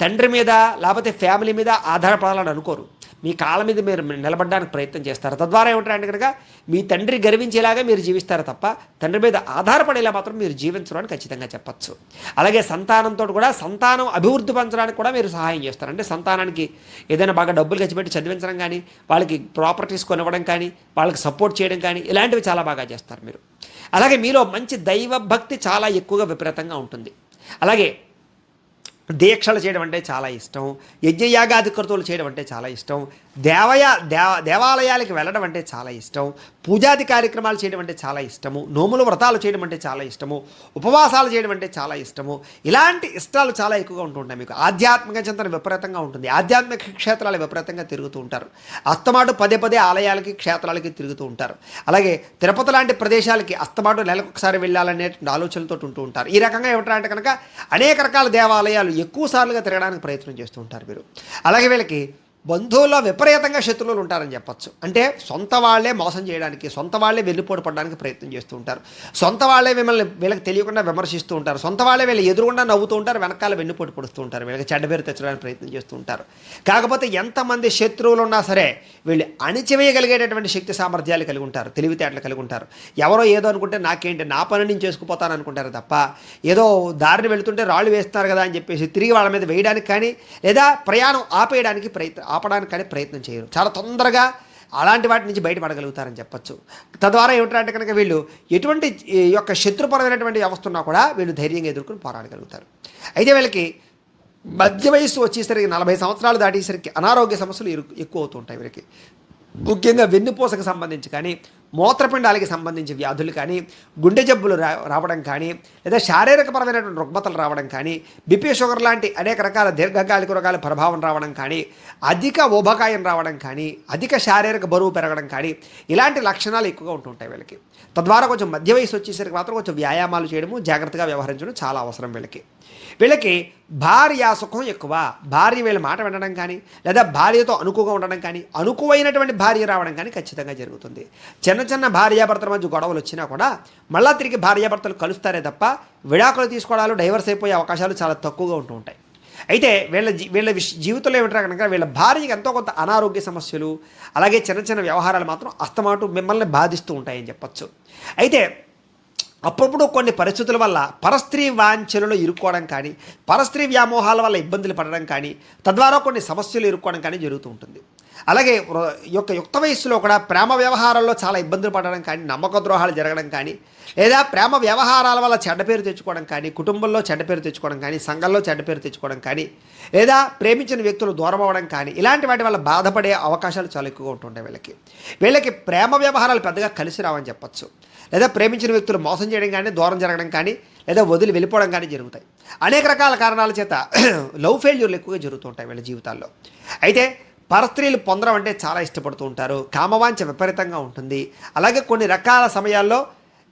A: తండ్రి మీద లేకపోతే ఫ్యామిలీ మీద ఆధారపడాలని అనుకోరు. మీ కాళ్ళ మీద మీరు నిలబడడానికి ప్రయత్నం చేస్తారు. తద్వారా ఏమిటంటే కనుక మీ తండ్రి గర్వించేలాగా మీరు జీవిస్తారు తప్ప తండ్రి మీద ఆధారపడేలా మాత్రం మీరు జీవించడానికి ఖచ్చితంగా చెప్పచ్చు. అలాగే సంతానంతో కూడా సంతానం అభివృద్ధి పంచడానికి కూడా మీరు సహాయం చేస్తారు. అంటే సంతానానికి ఏదైనా బాగా డబ్బులు ఖర్చుపెట్టి చదివించడం కానీ, వాళ్ళకి ప్రాపర్టీస్ కొనివ్వడం కానీ, వాళ్ళకి సపోర్ట్ చేయడం కానీ, ఇలాంటివి చాలా బాగా చేస్తారు మీరు. అలాగే మీలో మంచి దైవభక్తి చాలా ఎక్కువగా విపరీతంగా ఉంటుంది. అలాగే దీక్షలు చేయడం అంటే చాలా ఇష్టం, యజ్ఞయాగాది కృతులు చేయడం అంటే చాలా ఇష్టం, దేవాలయాలకు వెళ్ళడం అంటే చాలా ఇష్టం, పూజాది కార్యక్రమాలు చేయడం అంటే చాలా ఇష్టము, నోములు వ్రతాలు చేయడం అంటే చాలా ఇష్టము, ఉపవాసాలు చేయడం అంటే చాలా ఇష్టము. ఇలాంటి ఇష్టాలు చాలా ఎక్కువగా ఉంటుంటాయి మీకు. ఆధ్యాత్మిక చింతన విపరీతంగా ఉంటుంది. ఆధ్యాత్మిక క్షేత్రాలు విపరీతంగా తిరుగుతూ ఉంటారు. అస్తమాటు పదే ఆలయాలకి క్షేత్రాలకి తిరుగుతూ ఉంటారు. అలాగే తిరుపతి లాంటి ప్రదేశాలకి అస్తమాటు నెలకొకసారి వెళ్ళాలనే ఆలోచనలతో ఉంటూ ఉంటారు. ఈ రకంగా ఏమిటంటే కనుక అనేక రకాల దేవాలయాలు ఎక్కువ సార్లుగా తిరగడానికి ప్రయత్నం చేస్తూ ఉంటారు మీరు. అలాగే వీళ్ళకి బంధువుల్లో విపరీతంగా శత్రువులు ఉంటారని చెప్పచ్చు. అంటే సొంత వాళ్ళే మోసం చేయడానికి, సొంత వాళ్ళే వెన్నుపోటు పడడానికి ప్రయత్నం చేస్తూ ఉంటారు. సొంత వాళ్ళే వీళ్ళకి తెలియకుండా విమర్శిస్తూ ఉంటారు. సొంత వాళ్ళే వీళ్ళు ఎదురుగుండా నవ్వుతూ ఉంటారు, వెనకాల వెన్నుపోటు పడుతూ ఉంటారు. వీళ్ళకి చెడ్డ పేరు తెచ్చడానికి ప్రయత్నం చేస్తూ ఉంటారు. కాకపోతే ఎంతమంది శత్రువులు ఉన్నా సరే వీళ్ళు అణిచివేయగలిగేటటువంటి శక్తి సామర్థ్యాలు కలిగి ఉంటారు, తెలివితేటలు కలిగి ఉంటారు. ఎవరో ఏదో అనుకుంటే నాకేంటి, నా పని నేను చేసుకుపోతాను అనుకుంటారు తప్ప ఏదో దారిని వెళుతుంటే రాళ్ళు వేస్తున్నారు కదా అని చెప్పేసి తిరిగి వాళ్ళ మీద వేయడానికి కానీ, లేదా ప్రయాణం ఆపడానికి కానీ ప్రయత్నం చేయరు. చాలా తొందరగా అలాంటి వాటి నుంచి బయటపడగలుగుతారని చెప్పచ్చు. తద్వారా ఏమిటంటే కనుక వీళ్ళు ఎటువంటి యొక్క శత్రుపరమైనటువంటి వ్యవస్థ ఉన్నా కూడా వీళ్ళు ధైర్యంగా ఎదుర్కొని పోరాడగలుగుతారు. అయితే వీళ్ళకి మధ్య వయస్సు వచ్చేసరికి 40 సంవత్సరాలు దాటేసరికి అనారోగ్య సమస్యలు ఎక్కువ అవుతూ ఉంటాయి వీరికి. ముఖ్యంగా వెన్నుపూసకు సంబంధించి కానీ, మూత్రపిండాలకి సంబంధించి వ్యాధులు కానీ, గుండె జబ్బులు రావడం కానీ, లేదా శారీరకపరమైనటువంటి రుగ్మతలు రావడం కానీ, బీపీ షుగర్ లాంటి అనేక రకాల దీర్ఘకాలిక రోగాల ప్రభావం రావడం కానీ, అధిక ఊబకాయం రావడం కానీ, అధిక శారీరక బరువు పెరగడం కానీ, ఇలాంటి లక్షణాలు ఎక్కువగా ఉంటుంటాయి వీళ్ళకి. తద్వారా కొంచెం మధ్య వయసు వచ్చేసరికి మాత్రం కొంచెం వ్యాయామాలు చేయడము, జాగ్రత్తగా వ్యవహరించడం చాలా అవసరం వీళ్ళకి భార్య సుఖం ఎక్కువ. భార్య వీళ్ళ మాట వినడం కానీ, లేదా భార్యతో అనుకువగా ఉండడం కానీ, అనుకువైనటువంటి భార్య రావడం కానీ ఖచ్చితంగా జరుగుతుంది. చిన్న భార్యాభర్తల మధ్య గొడవలు వచ్చినా కూడా మళ్ళా తిరిగి భార్యాభర్తలు కలుస్తారే తప్ప విడాకులు తీసుకోవడాలు, డైవర్స్ అయిపోయే అవకాశాలు చాలా తక్కువగా ఉంటూ ఉంటాయి. అయితే వీళ్ళ జీవితంలో ఏమిటా కనుక వీళ్ళ భార్యకి ఎంతో కొంత అనారోగ్య సమస్యలు, అలాగే చిన్న వ్యవహారాలు మాత్రం అస్తమాటు మిమ్మల్ని బాధిస్తూ ఉంటాయని చెప్పచ్చు. అయితే అప్పుడప్పుడు కొన్ని పరిస్థితుల వల్ల పరస్త్రీ వాంఛనలో ఇరుక్కోవడం కానీ, పరస్త్రీ వ్యామోహాల వల్ల ఇబ్బందులు పడడం కానీ, తద్వారా కొన్ని సమస్యలు ఇరుక్కోవడం కానీ జరుగుతూ ఉంటుంది. అలాగే యుక్త వయస్సులో కూడా ప్రేమ వ్యవహారాల్లో చాలా ఇబ్బందులు పడడం కానీ, నమ్మక ద్రోహాలు జరగడం కానీ, లేదా ప్రేమ వ్యవహారాల వల్ల చెడ్డ పేరు తెచ్చుకోవడం కానీ, కుటుంబంలో చెడ్డ పేరు తెచ్చుకోవడం కానీ, సంఘంలో చెడ్డ పేరు తెచ్చుకోవడం కానీ, లేదా ప్రేమించిన వ్యక్తులు దూరం అవ్వడం కానీ, ఇలాంటి వాటి వల్ల బాధపడే అవకాశాలు చాలా ఎక్కువగా ఉంటుంటాయి వీళ్ళకి ప్రేమ వ్యవహారాలు పెద్దగా కలిసి రావని చెప్పచ్చు. లేదా ప్రేమించిన వ్యక్తులు మోసం చేయడం కానీ, దూరం జరగడం కానీ, లేదా వదిలి వెళ్ళిపోవడం కానీ జరుగుతాయి. అనేక రకాల కారణాల చేత లవ్ ఫెయిల్యూర్లు ఎక్కువగా జరుగుతుంటాయి వీళ్ళ జీవితాల్లో. అయితే పరస్త్రీలు పొందడం అంటే చాలా ఇష్టపడుతూ ఉంటారు. కామవాంఛ విపరీతంగా ఉంటుంది. అలాగే కొన్ని రకాల సమయాల్లో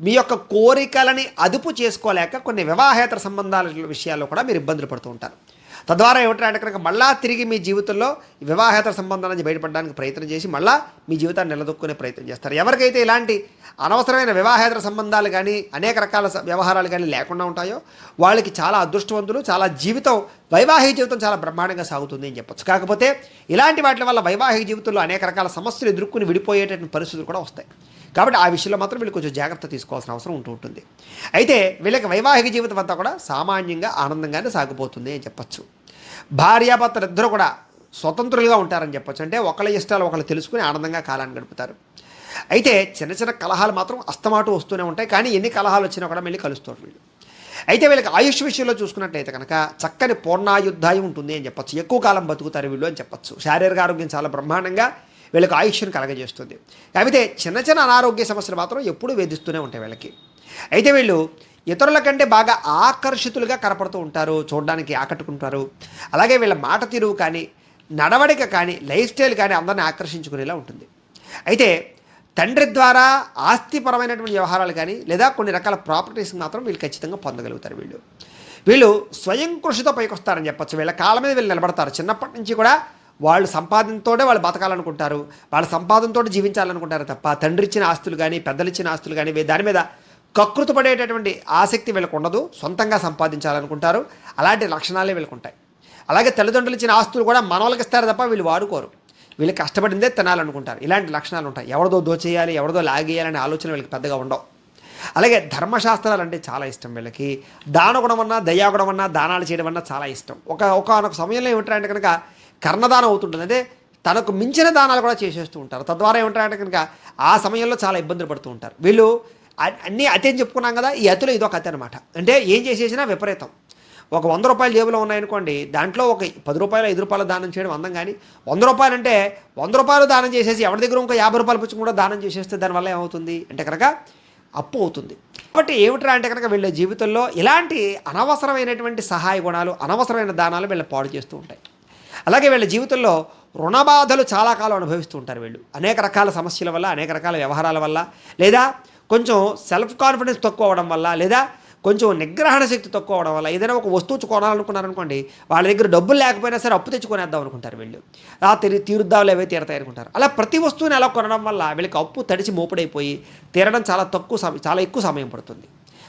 A: మీ యొక్క కోరికలని అదుపు చేసుకోలేక కొన్ని వివాహేతర సంబంధాల విషయాల్లో కూడా మీరు ఇబ్బందులు పడుతూ ఉంటారు. తద్వారా ఏమిటంటే కనుక మళ్ళా తిరిగి మీ జీవితంలో వివాహేతర సంబంధాల నుంచి బయటపడడానికి ప్రయత్నం చేసి మళ్ళా మీ జీవితాన్ని నిలదొక్కునే ప్రయత్నం చేస్తారు. ఎవరికైతే ఇలాంటి అనవసరమైన వివాహేతర సంబంధాలు కానీ, అనేక రకాల వ్యవహారాలు కానీ లేకుండా ఉంటాయో వాళ్ళకి చాలా అదృష్టవంతులు, చాలా వైవాహిక జీవితం చాలా బ్రహ్మాండంగా సాగుతుంది అని చెప్పచ్చు. కాకపోతే ఇలాంటి వాటి వల్ల వైవాహిక జీవితంలో అనేక రకాల సమస్యలు ఎదుర్కొని విడిపోయేటటువంటి పరిస్థితులు కూడా వస్తాయి. కాబట్టి ఆ విషయంలో మాత్రం వీళ్ళు కొంచెం జాగ్రత్త తీసుకోవాల్సిన అవసరం ఉంటుంది. అయితే వీళ్ళకి వైవాహిక జీవితం అంతా కూడా సామాన్యంగా ఆనందంగానే సాగిపోతుంది అని చెప్పచ్చు. భార్యాభర్తలు ఇద్దరు కూడా స్వతంత్రులుగా ఉంటారని చెప్పొచ్చు. అంటే ఒకళ్ళ ఇష్టాలు ఒకళ్ళు తెలుసుకుని ఆనందంగా కాలాన్ని గడుపుతారు. అయితే చిన్న చిన్న కలహాలు మాత్రం అస్తమాటు వస్తూనే ఉంటాయి. కానీ ఎన్ని కలహాలు వచ్చినా కూడా మళ్ళీ కలుస్తారు వీళ్ళు. అయితే వీళ్ళకి ఆయుష్ విషయంలో చూసుకున్నట్లయితే కనుక చక్కని పూర్ణాయుద్ధాయం ఉంటుంది అని చెప్పచ్చు. ఎక్కువ కాలం బతుకుతారు వీళ్ళు అని చెప్పచ్చు. శారీరక ఆరోగ్యం చాలా బ్రహ్మాండంగా వీళ్ళకి ఆయుష్ను కలగజేస్తుంది. కాకపోతే చిన్న చిన్న అనారోగ్య సమస్యలు మాత్రం ఎప్పుడూ వేధిస్తూనే ఉంటాయి వీళ్ళకి. అయితే వీళ్ళు ఇతరుల కంటే బాగా ఆకర్షితులుగా కనపడుతూ ఉంటారు, చూడడానికి ఆకట్టుకుంటారు. అలాగే వీళ్ళ మాట తీరువు కానీ, నడవడిక కానీ, లైఫ్ స్టైల్ కానీ అందరిని ఆకర్షించుకునేలా ఉంటుంది. అయితే తండ్రి ద్వారా ఆస్తిపరమైనటువంటి వ్యవహారాలు కానీ లేదా కొన్ని రకాల ప్రాపర్టీస్ మాత్రం వీళ్ళు ఖచ్చితంగా పొందగలుగుతారు. వీళ్ళు స్వయం కృషితో పైకి వస్తారని చెప్పచ్చు. వీళ్ళ కాళ్ళ మీద వీళ్ళు నిలబడతారు. చిన్నప్పటి నుంచి కూడా వాళ్ళు సంపాదనతోనే వాళ్ళు బతకాలనుకుంటారు, వాళ్ళ సంపాదనతో జీవించాలనుకుంటారు తప్ప తండ్రి ఇచ్చిన ఆస్తులు కానీ పెద్దలు ఇచ్చిన ఆస్తులు కానీ దాని మీద కకృతి పడేటటువంటి ఆసక్తి వీళ్ళకు ఉండదు. సొంతంగా సంపాదించాలనుకుంటారు. అలాంటి లక్షణాలే వీళ్ళకు ఉంటాయి. అలాగే తల్లిదండ్రులు ఇచ్చిన ఆస్తులు కూడా మనవలకి ఇస్తారు తప్ప వీళ్ళు వాడుకోరు. వీళ్ళు కష్టపడిందే తినాలనుకుంటారు. ఇలాంటి లక్షణాలు ఉంటాయి. ఎవరిదో దోచేయాలి, ఎవరిదో లాగేయాలనే ఆలోచన వీళ్ళకి పెద్దగా ఉండవు. అలాగే ధర్మశాస్త్రాలు అంటే చాలా ఇష్టం వీళ్ళకి. దానగుణం అన్నా దయాగుణం అన్నా దానాలు చేయడం అన్నా చాలా ఇష్టం. ఒకనొక సమయంలో ఏమిటంటే కనుక కర్ణదానం అవుతుంటుంది. అంటే తనకు మించిన దానాలు కూడా చేసేస్తూ ఉంటారు. తద్వారా ఏమిటంటే కనుక ఆ సమయంలో చాలా ఇబ్బందులు పడుతూ ఉంటారు. వీళ్ళు అన్నీ అతి అని చెప్పుకున్నాం కదా, ఈ అతిలో ఇదొక అతి అనమాట. అంటే ఏం చేసేసినా విపరీతం. ఒక 100 రూపాయలు జేబులో ఉన్నాయనుకోండి, దాంట్లో ఒక 10 రూపాయలు 5 రూపాయలు దానం చేయడం అందం. కానీ 100 రూపాయలు అంటే 100 రూపాయలు దానం చేసేసి ఎవరి దగ్గర ఇంకో 50 రూపాయలు పుచ్చుకు కూడా దానం చేసేస్తే దానివల్ల ఏమవుతుంది అంటే కనుక అప్పు అవుతుంది. కాబట్టి ఏమిట్రా అంటే కనుక వీళ్ళ జీవితంలో ఇలాంటి అనవసరమైనటువంటి సహాయ గుణాలు, అనవసరమైన దానాలు వీళ్ళ పాడు చేస్తూ ఉంటాయి. అలాగే వీళ్ళ జీవితంలో రుణబాధలు చాలా కాలం అనుభవిస్తూ ఉంటారు. వీళ్ళు అనేక రకాల సమస్యల వల్ల, అనేక రకాల వ్యవహారాల వల్ల, లేదా కొంచెం సెల్ఫ్ కాన్ఫిడెన్స్ తక్కువ అవడం వల్ల, లేదా కొంచెం నిగ్రహణ శక్తి తక్కువ అవడం వల్ల ఏదైనా ఒక వస్తువు కొనాలనుకున్నారనుకోండి, వాళ్ళ దగ్గర డబ్బులు లేకపోయినా సరే అప్పు తెచ్చుకొనేద్దాం అనుకుంటారు వీళ్ళు. తీరుద్దావులు ఏవే తీరతాయి అనుకుంటారు. అలా ప్రతి వస్తువుని అలా కొనడం వల్ల వీళ్ళకి అప్పు తడిచి మోపుడైపోయి తీరడం చాలా ఎక్కువ సమయం పడుతుంది.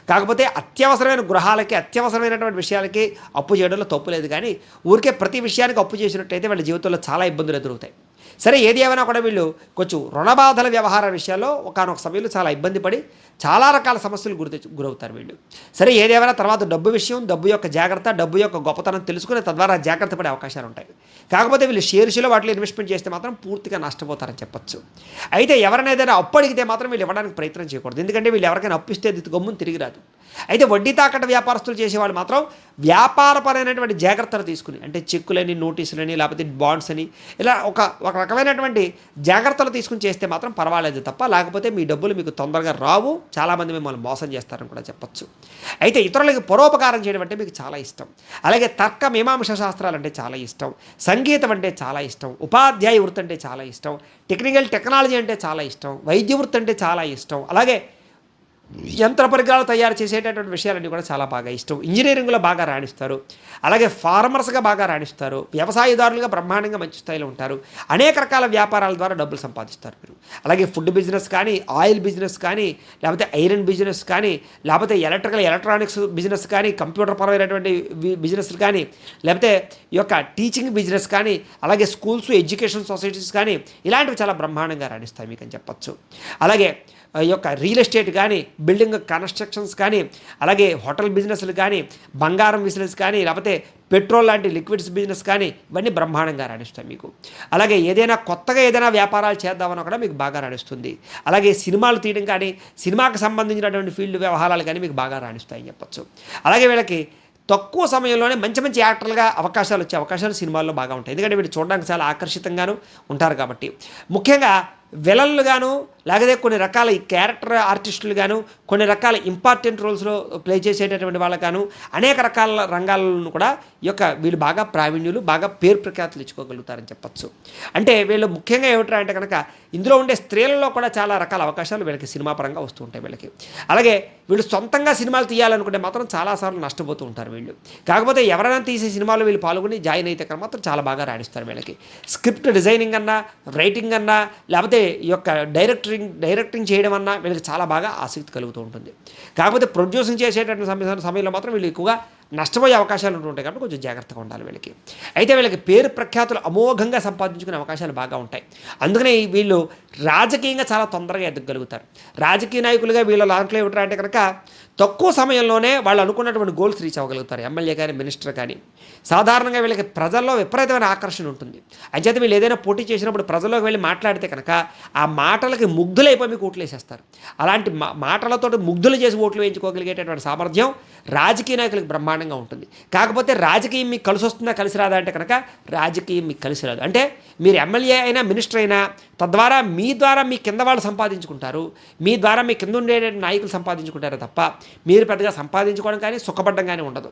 A: కాకపోతే అత్యవసరమైన గృహాలకి, అత్యవసరమైనటువంటి విషయాలకి అప్పు చేయడంలో తప్పు లేదు. కానీ ఊరికే ప్రతి విషయానికి అప్పు చేసినట్టయితే వాళ్ళ జీవితంలో చాలా ఇబ్బందులు ఎదురవుతాయి. సరే, ఏది ఏమైనా కూడా వీళ్ళు కొంచెం రుణబాధల వ్యవహార విషయాల్లో ఒకానొక సమయంలో చాలా ఇబ్బంది పడి చాలా రకాల సమస్యలు గురవుతారు వీళ్ళు. సరే, ఏదేమైనా తర్వాత డబ్బు విషయం, డబ్బు యొక్క జాగ్రత్త, డబ్బు యొక్క గొప్పతనం తెలుసుకుని తద్వారా జాగ్రత్త పడే అవకాశాలు ఉంటాయి. కాకపోతే వీళ్ళు షేర్స్లో వాటిలో ఇన్వెస్ట్మెంట్ చేస్తే మాత్రం పూర్తిగా నష్టపోతారని చెప్పచ్చు. అయితే ఎవరైనా ఏదైనా అప్పు అడిగితే మాత్రం వీళ్ళు ఇవ్వడానికి ప్రయత్నం చేయకూడదు. ఎందుకంటే వీళ్ళు ఎవరికైనా అప్పు ఇస్తే అది గమ్మును తిరిగి రాదు. అయితే వడ్డీ తాకట్టు వ్యాపారస్తులు చేసేవాళ్ళు మాత్రం వ్యాపారపరమైనటువంటి జాగ్రత్తలు తీసుకుని, అంటే చెక్కులని, నోటీసులని, లేకపోతే బాండ్స్ అని ఇలా ఒక రకమైనటువంటి జాగ్రత్తలు తీసుకుని చేస్తే మాత్రం పర్వాలేదు తప్ప, లేకపోతే మీ డబ్బులు మీకు తొందరగా రావు. చాలామంది మిమ్మల్ని మోసం చేస్తారని కూడా చెప్పచ్చు. అయితే ఇతరులకి పరోపకారం చేయడం అంటే మీకు చాలా ఇష్టం. అలాగే తర్క మీమాంస శాస్త్రాలు అంటే చాలా ఇష్టం. సంగీతం అంటే చాలా ఇష్టం. ఉపాధ్యాయ వృత్తి అంటే చాలా ఇష్టం. టెక్నాలజీ అంటే చాలా ఇష్టం. వైద్య వృత్తి అంటే చాలా ఇష్టం. అలాగే యంత్ర పరికరాలు తయారు చేసేటటువంటి విషయాలన్నీ కూడా చాలా బాగా ఇష్టం. ఇంజనీరింగ్లో బాగా రాణిస్తారు. అలాగే ఫార్మర్స్గా బాగా రాణిస్తారు. వ్యవసాయదారులుగా బ్రహ్మాండంగా మంచి స్థాయిలో ఉంటారు. అనేక రకాల వ్యాపారాల ద్వారా డబ్బులు సంపాదిస్తారు మీరు. అలాగే ఫుడ్ బిజినెస్ కానీ, ఆయిల్ బిజినెస్ కానీ, లేకపోతే ఐరన్ బిజినెస్ కానీ, లేకపోతే ఎలక్ట్రానిక్స్ బిజినెస్ కానీ, కంప్యూటర్ పరమైనటువంటి బిజినెస్ కానీ, లేకపోతే ఈ యొక్క టీచింగ్ బిజినెస్ కానీ, అలాగే స్కూల్స్, ఎడ్యుకేషన్ సొసైటీస్ కానీ ఇలాంటివి చాలా బ్రహ్మాండంగా రాణిస్తాయి మీకు అని చెప్పచ్చు. అలాగే ఈ యొక్క రియల్ ఎస్టేట్ కానీ, బిల్డింగ్ కన్స్ట్రక్షన్స్ కానీ, అలాగే హోటల్ బిజినెస్లు కానీ, బంగారం బిజినెస్ కానీ, లేకపోతే పెట్రోల్ లాంటి లిక్విడ్స్ బిజినెస్ కానీ ఇవన్నీ బ్రహ్మాండంగా రాణిస్తాయి మీకు. అలాగే కొత్తగా ఏదైనా వ్యాపారాలు చేద్దామన్నా కూడా మీకు బాగా రాణిస్తుంది. అలాగే సినిమాలు తీయడం కానీ, సినిమాకి సంబంధించినటువంటి ఫీల్డ్ వ్యవహారాలు కానీ మీకు బాగా రాణిస్తాయని చెప్పచ్చు. అలాగే వీళ్ళకి తక్కువ సమయంలోనే మంచి మంచి యాక్టర్లుగా అవకాశాలు వచ్చే అవకాశాలు సినిమాల్లో బాగా ఉంటాయి. ఎందుకంటే వీళ్ళు చూడడానికి చాలా ఆకర్షితంగాను ఉంటారు కాబట్టి. ముఖ్యంగా విలన్లు గాను, లేకపోతే కొన్ని రకాల ఈ క్యారెక్టర్ ఆర్టిస్టులు గాను, కొన్ని రకాల ఇంపార్టెంట్ రోల్స్లో ప్లే చేసేటటువంటి వాళ్ళగాను అనేక రకాల రంగాలను కూడా వీళ్ళు బాగా ప్రావీణ్యులు, బాగా పేరు ప్రఖ్యాతులు ఇచ్చుకోగలుగుతారని చెప్పచ్చు. అంటే వీళ్ళు ముఖ్యంగా ఏమిట్రా అంటే కనుక ఇందులో ఉండే స్త్రీలలో కూడా చాలా రకాల అవకాశాలు వీళ్ళకి సినిమా పరంగా వస్తూ ఉంటాయి వీళ్ళకి. అలాగే వీళ్ళు సొంతంగా సినిమాలు తీయాలనుకుంటే మాత్రం చాలాసార్లు నష్టపోతూ ఉంటారు వీళ్ళు. కాకపోతే ఎవరైనా తీసే సినిమాలో వీళ్ళు పాల్గొని జాయిన్ అయితే కనుక మాత్రం చాలా బాగా రాణిస్తారు వీళ్ళకి. స్క్రిప్ట్ డిజైనింగ్ అన్నా, రైటింగ్ అన్నా, లేకపోతే ఈ యొక్క డైరెక్టింగ్ చేయడం అన్నా వీళ్ళకి చాలా బాగా ఆసక్తి కలుగుతూ ఉంటుంది. కాకపోతే ప్రొడ్యూసింగ్ చేసేటటువంటి సమయంలో మాత్రం వీళ్ళు ఎక్కువగా నష్టపోయే అవకాశాలు ఉంటుంటాయి కాబట్టి కొంచెం జాగ్రత్తగా ఉండాలి వీళ్ళకి. అయితే వీళ్ళకి పేరు ప్రఖ్యాతులు అమోఘంగా సంపాదించుకునే అవకాశాలు బాగా ఉంటాయి. అందుకనే వీళ్ళు రాజకీయంగా చాలా తొందరగా ఎదగలుగుతారు. రాజకీయ నాయకులుగా వీళ్ళ దాంట్లో ఏమిటంటే అంటే కనుక తక్కువ సమయంలోనే వాళ్ళు అనుకున్నటువంటి గోల్స్ రీచ్ అవ్వగలుగుతారు. ఎమ్మెల్యే కానీ మినిస్టర్ కానీ. సాధారణంగా వీళ్ళకి ప్రజల్లో విపరీతమైన ఆకర్షణ ఉంటుంది. అంచేత వీళ్ళు ఏదైనా పోటీ చేసినప్పుడు ప్రజల్లోకి వెళ్ళి మాట్లాడితే కనుక ఆ మాటలకి ముగ్ధులైపోయి మీకు ఓట్లు వేసేస్తారు. అలాంటి మాటలతో ముగ్ధులు చేసి ఓట్లు వేయించుకోగలిగేటటువంటి సామర్థ్యం రాజకీయ నాయకులకు బ్రహ్మాండంగా ఉంటుంది. కాకపోతే రాజకీయం మీకు కలిసి వస్తుందా కలిసి రాదా అంటే కనుక రాజకీయం మీకు కలిసి రాదు. అంటే మీరు ఎమ్మెల్యే అయినా మినిస్టర్ అయినా తద్వారా మీ ద్వారా మీ కింద వాళ్ళు సంపాదించుకుంటారు, మీ ద్వారా మీ కింద ఉండే నాయకులు సంపాదించుకుంటారు తప్ప మీరు పెద్దగా సంపాదించుకోవడం కానీ సుఖపడడం కానీ ఉండదు.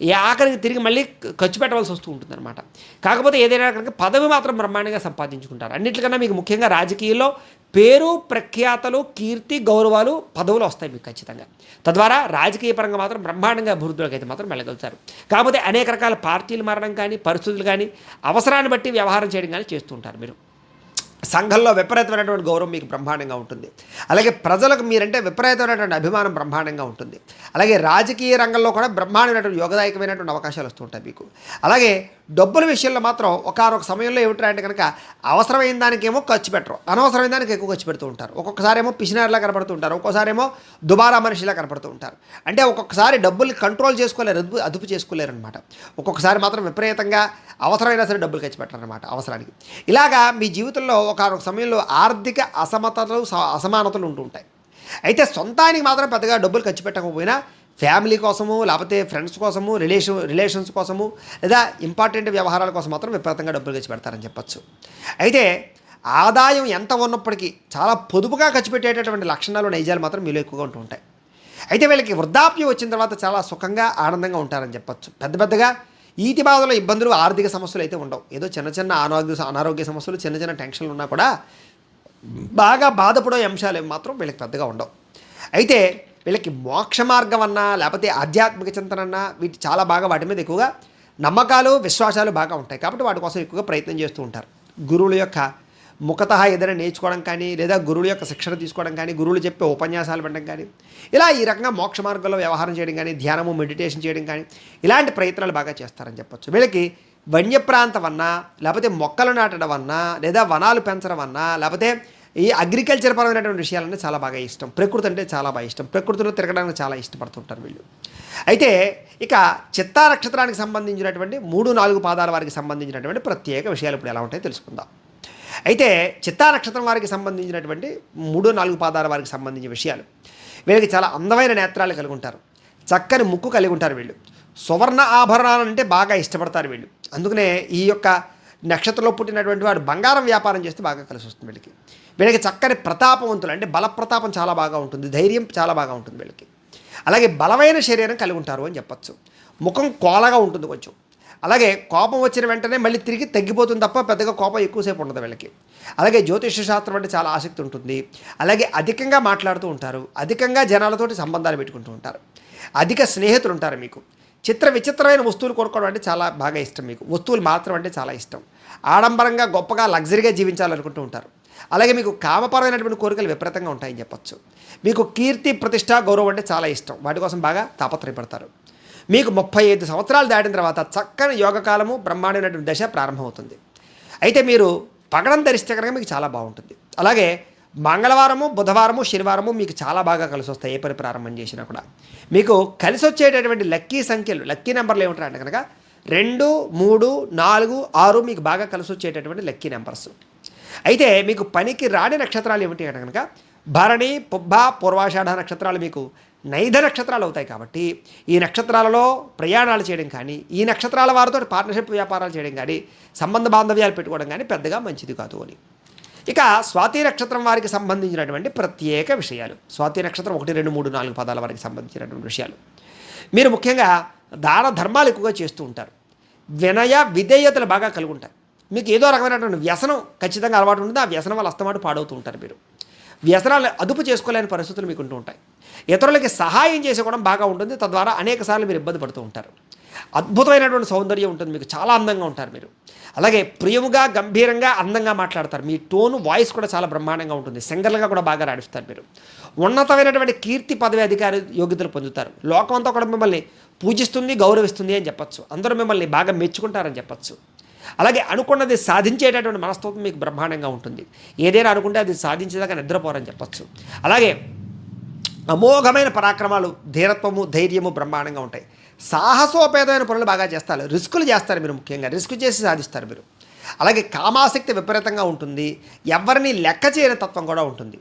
A: ఈ ఆఖరికి తిరిగి మళ్ళీ ఖర్చు పెట్టవలసి వస్తూ ఉంటుందన్నమాట. కాకపోతే ఏదైనా కనుక పదవి మాత్రం బ్రహ్మాండంగా సంపాదించుకుంటారు. అన్నింటికన్నా మీకు ముఖ్యంగా రాజకీయాల్లో పేరు ప్రఖ్యాతలు కీర్తి గౌరవాలు పదవులు వస్తాయి మీకు ఖచ్చితంగా. తద్వారా రాజకీయ పరంగా మాత్రం బ్రహ్మాండంగా అభివృద్ధిలోకి అయితే మాత్రం వెళ్ళగలుగుతారు. కాకపోతే అనేక రకాల పార్టీలు మారడం కానీ పరిస్థితులు కానీ అవసరాన్ని బట్టి వ్యవహారం చేయడం కానీ చేస్తుంటారు మీరు. సంఘంలో విపరీతమైనటువంటి గౌరవం మీకు బ్రహ్మాండంగా ఉంటుంది. అలాగే ప్రజలకు మీరంటే విపరీతమైనటువంటి అభిమానం బ్రహ్మాండంగా ఉంటుంది. అలాగే రాజకీయ రంగంలో కూడా బ్రహ్మాండమైనటువంటి యోగదాయకమైనటువంటి అవకాశాలు వస్తుంటాయి మీకు. అలాగే డబ్బుల విషయంలో మాత్రం ఒకానొక సమయంలో ఏమిటంటే కనుక అవసరమైన దానికేమో ఖర్చు పెట్టరు, అనవసరమైన దానికి ఎక్కువ ఖర్చు పెడుతూ ఉంటారు. ఒక్కొక్కసారి ఏమో పిసినారిలా కనపడుతూ ఉంటారు, ఒక్కోసారి ఏమో దుబారా మనిషిలా కనపడుతూ ఉంటారు. అంటే ఒక్కొక్కసారి డబ్బుల్ని కంట్రోల్ చేసుకోలేరు, అదుపు చేసుకోలేరు అనమాట. ఒక్కొక్కసారి మాత్రం విపరీతంగా అవసరమైనా సరే డబ్బులు ఖర్చు పెట్టారనమాట అవసరానికి. ఇలాగా మీ జీవితంలో ఒకనొక సమయంలో ఆర్థిక అసమానతలు ఉంటూ ఉంటాయి. అయితే సొంతానికి మాత్రం పెద్దగా డబ్బులు ఖర్చు పెట్టకపోయినా ఫ్యామిలీ కోసము లేకపోతే ఫ్రెండ్స్ కోసము రిలేషన్స్ కోసము లేదా ఇంపార్టెంట్ వ్యవహారాల కోసం మాత్రం విపరీతంగా డబ్బులు ఖర్చు పెడతారని చెప్పచ్చు. అయితే ఆదాయం ఎంత ఉన్నప్పటికీ చాలా పొదుపుగా ఖర్చు పెట్టేటటువంటి లక్షణాలు నైజాలు మాత్రం మీలో ఎక్కువగా ఉంటూ ఉంటాయి. అయితే వీళ్ళకి వృద్ధాప్యం వచ్చిన తర్వాత చాలా సుఖంగా ఆనందంగా ఉంటారని చెప్పచ్చు. పెద్దగా ఈతి బాధల ఇబ్బందులు ఆర్థిక సమస్యలు అయితే ఉండవు. ఏదో చిన్న అనారోగ్య సమస్యలు చిన్న టెన్షన్లు ఉన్నా కూడా బాగా బాధపడే అంశాలు మాత్రం వీళ్ళకి పెద్దగా ఉండవు. అయితే వీళ్ళకి మోక్ష మార్గం అన్నా లేకపోతే ఆధ్యాత్మిక చింతన అన్నా వీటి చాలా బాగా వాటి మీద ఎక్కువగా నమ్మకాలు విశ్వాసాలు బాగా ఉంటాయి. కాబట్టి వాటి కోసం ఎక్కువగా ప్రయత్నం చేస్తూ ఉంటారు. గురువుల యొక్క ముఖతః ఏదైనా నేర్చుకోవడం కానీ లేదా గురువుల యొక్క శిక్షణ తీసుకోవడం కానీ గురువులు చెప్పే ఉపన్యాసాలు వినడం కానీ ఇలా ఈ రకంగా మోక్ష మార్గంలో వ్యవహారం చేయడం కానీ ధ్యానము మెడిటేషన్ చేయడం కానీ ఇలాంటి ప్రయత్నాలు బాగా చేస్తారని చెప్పచ్చు. వీళ్ళకి వన్యప్రాంతం అన్నా లేకపోతే మొక్కలు నాటడం అన్నా లేదా వనాలు పెంచడం అన్నా లేకపోతే ఈ అగ్రికల్చర్ పరమైనటువంటి విషయాలన్నీ చాలా బాగా ఇష్టం. ప్రకృతి అంటే చాలా బాగా ఇష్టం. ప్రకృతిలో తిరగడానికి చాలా ఇష్టపడుతుంటారు వీళ్ళు. అయితే ఇక చిత్తా నక్షత్రానికి సంబంధించినటువంటి 3-4 పాదాల వారికి సంబంధించినటువంటి ప్రత్యేక విషయాలు ఇప్పుడు ఎలా ఉంటాయో తెలుసుకుందాం. అయితే చిత్తా నక్షత్రం వారికి సంబంధించినటువంటి 3-4 పాదాల వారికి సంబంధించిన విషయాలు వీళ్ళకి చాలా అందమైన నేత్రాలు కలిగి ఉంటారు, చక్కని ముక్కు కలిగి ఉంటారు వీళ్ళు. సువర్ణ ఆభరణాలంటే బాగా ఇష్టపడతారు వీళ్ళు. అందుకనే ఈ యొక్క నక్షత్రంలో పుట్టినటువంటి వాడు బంగారం వ్యాపారం చేస్తే బాగా కలిసి వస్తుంది వీళ్ళకి. వీళ్ళకి చక్కని ప్రతాపవంతులు అంటే బల ప్రతాపం చాలా బాగా ఉంటుంది, ధైర్యం చాలా బాగా ఉంటుంది వీళ్ళకి. అలాగే బలమైన శరీరం కలిగి ఉంటారు అని చెప్పచ్చు. ముఖం కోలగా ఉంటుంది కొంచెం. అలాగే కోపం వచ్చిన వెంటనే మళ్ళీ తిరిగి తగ్గిపోతుంది తప్ప పెద్దగా కోపం ఎక్కువసేపు ఉండదు వీళ్ళకి. అలాగే జ్యోతిష శాస్త్రం అంటే చాలా ఆసక్తి ఉంటుంది. అలాగే అధికంగా మాట్లాడుతూ ఉంటారు, అధికంగా జనాలతోటి సంబంధాలు పెట్టుకుంటూ ఉంటారు, అధిక స్నేహితులు ఉంటారు మీకు. విచిత్రమైన వస్తువులు కొనుక్కోవడం అంటే చాలా బాగా ఇష్టం మీకు. వస్తువులు మాత్రం అంటే చాలా ఇష్టం. ఆడంబరంగా గొప్పగా లగ్జరీగా జీవించాలనుకుంటూ ఉంటారు. అలాగే మీకు కామపరమైనటువంటి కోరికలు విపరీతంగా ఉంటాయని చెప్పచ్చు. మీకు కీర్తి ప్రతిష్ట గౌరవం అంటే చాలా ఇష్టం, వాటి కోసం బాగా తాపత్రయపడతారు. మీకు 35 సంవత్సరాలు దాటిన తర్వాత చక్కని యోగకాలము బ్రహ్మాండమైనటువంటి దశ ప్రారంభమవుతుంది. అయితే మీరు పగడం ధరిస్తే కనుక మీకు చాలా బాగుంటుంది. అలాగే మంగళవారము బుధవారము శనివారము మీకు చాలా బాగా కలిసి వస్తాయి. ఏ పని ప్రారంభం చేసినా కూడా మీకు కలిసి వచ్చేటటువంటి లక్కీ సంఖ్యలు లక్కీ నెంబర్లు ఏమిటంటే కనుక 2, 3, 4, 6 మీకు బాగా కలిసి వచ్చేటటువంటి లక్కీ నెంబర్స్. అయితే మీకు పనికి రాని నక్షత్రాలు ఏమిటి అంటే కనుక భరణి పుబ్బ పూర్వాషాఢ నక్షత్రాలు మీకు నైధ నక్షత్రాలు అవుతాయి. కాబట్టి ఈ నక్షత్రాలలో ప్రయాణాలు చేయడం కానీ ఈ నక్షత్రాల వారితో పార్ట్నర్షిప్ వ్యాపారాలు చేయడం కానీ సంబంధ బాంధవ్యాలు పెట్టుకోవడం కానీ పెద్దగా మంచిది కాదు అని. ఇక స్వాతి నక్షత్రం వారికి సంబంధించినటువంటి ప్రత్యేక విషయాలు. స్వాతి నక్షత్రం 1, 2, 3, 4 పదాల వారికి సంబంధించినటువంటి విషయాలు. మీరు ముఖ్యంగా దాన ధర్మాలు ఎక్కువగా చేస్తూ ఉంటారు, వినయ విధేయతలు బాగా కలిగి ఉంటారు. మీకు ఏదో రకమైనటువంటి వ్యసనం ఖచ్చితంగా అలవాటు ఉంటుంది, ఆ వ్యసనం వల్ల అస్తమాటు పాడవుతూ ఉంటారు. మీరు వ్యసనాలు అదుపు చేసుకోలేని పరిస్థితులు మీకు ఉంటూ ఉంటాయి. ఇతరులకి సహాయం చేసుకోవడం బాగా ఉంటుంది, తద్వారా అనేక సార్లు మీరు ఇబ్బంది పడుతూ ఉంటారు. అద్భుతమైనటువంటి సౌందర్యం ఉంటుంది మీకు, చాలా అందంగా ఉంటారు మీరు. అలాగే ప్రియముగా, గంభీరంగా, అందంగా మాట్లాడతారు. మీ టోను వాయిస్ కూడా చాలా బ్రహ్మాండంగా ఉంటుంది. సింగర్లుగా కూడా బాగా రాణిస్తారు మీరు. ఉన్నతమైనటువంటి కీర్తి, పదవి, అధికార యోగ్యతలు పొందుతారు. లోకం అంతా కూడా మిమ్మల్ని పూజిస్తుంది, గౌరవిస్తుంది అని చెప్పచ్చు. అందరూ మిమ్మల్ని బాగా మెచ్చుకుంటారని చెప్పచ్చు. అలాగే అనుకున్నది సాధించేటటువంటి మనస్తత్వం మీకు బ్రహ్మాండంగా ఉంటుంది. ఏదైనా అనుకుంటే అది సాధించేదాకా నిద్రపోరని చెప్పచ్చు. అలాగే అమోఘమైన పరాక్రమాలు, ధీరత్వము, ధైర్యము బ్రహ్మాండంగా ఉంటాయి. సాహసోపేతమైన పనులు బాగా చేస్తారు. రిస్కులు చేస్తారు మీరు, ముఖ్యంగా రిస్క్ చేసి సాధిస్తారు మీరు. అలాగే కామాసక్తి విపరీతంగా ఉంటుంది. ఎవరిని లెక్క చేయని తత్వం కూడా ఉంటుంది.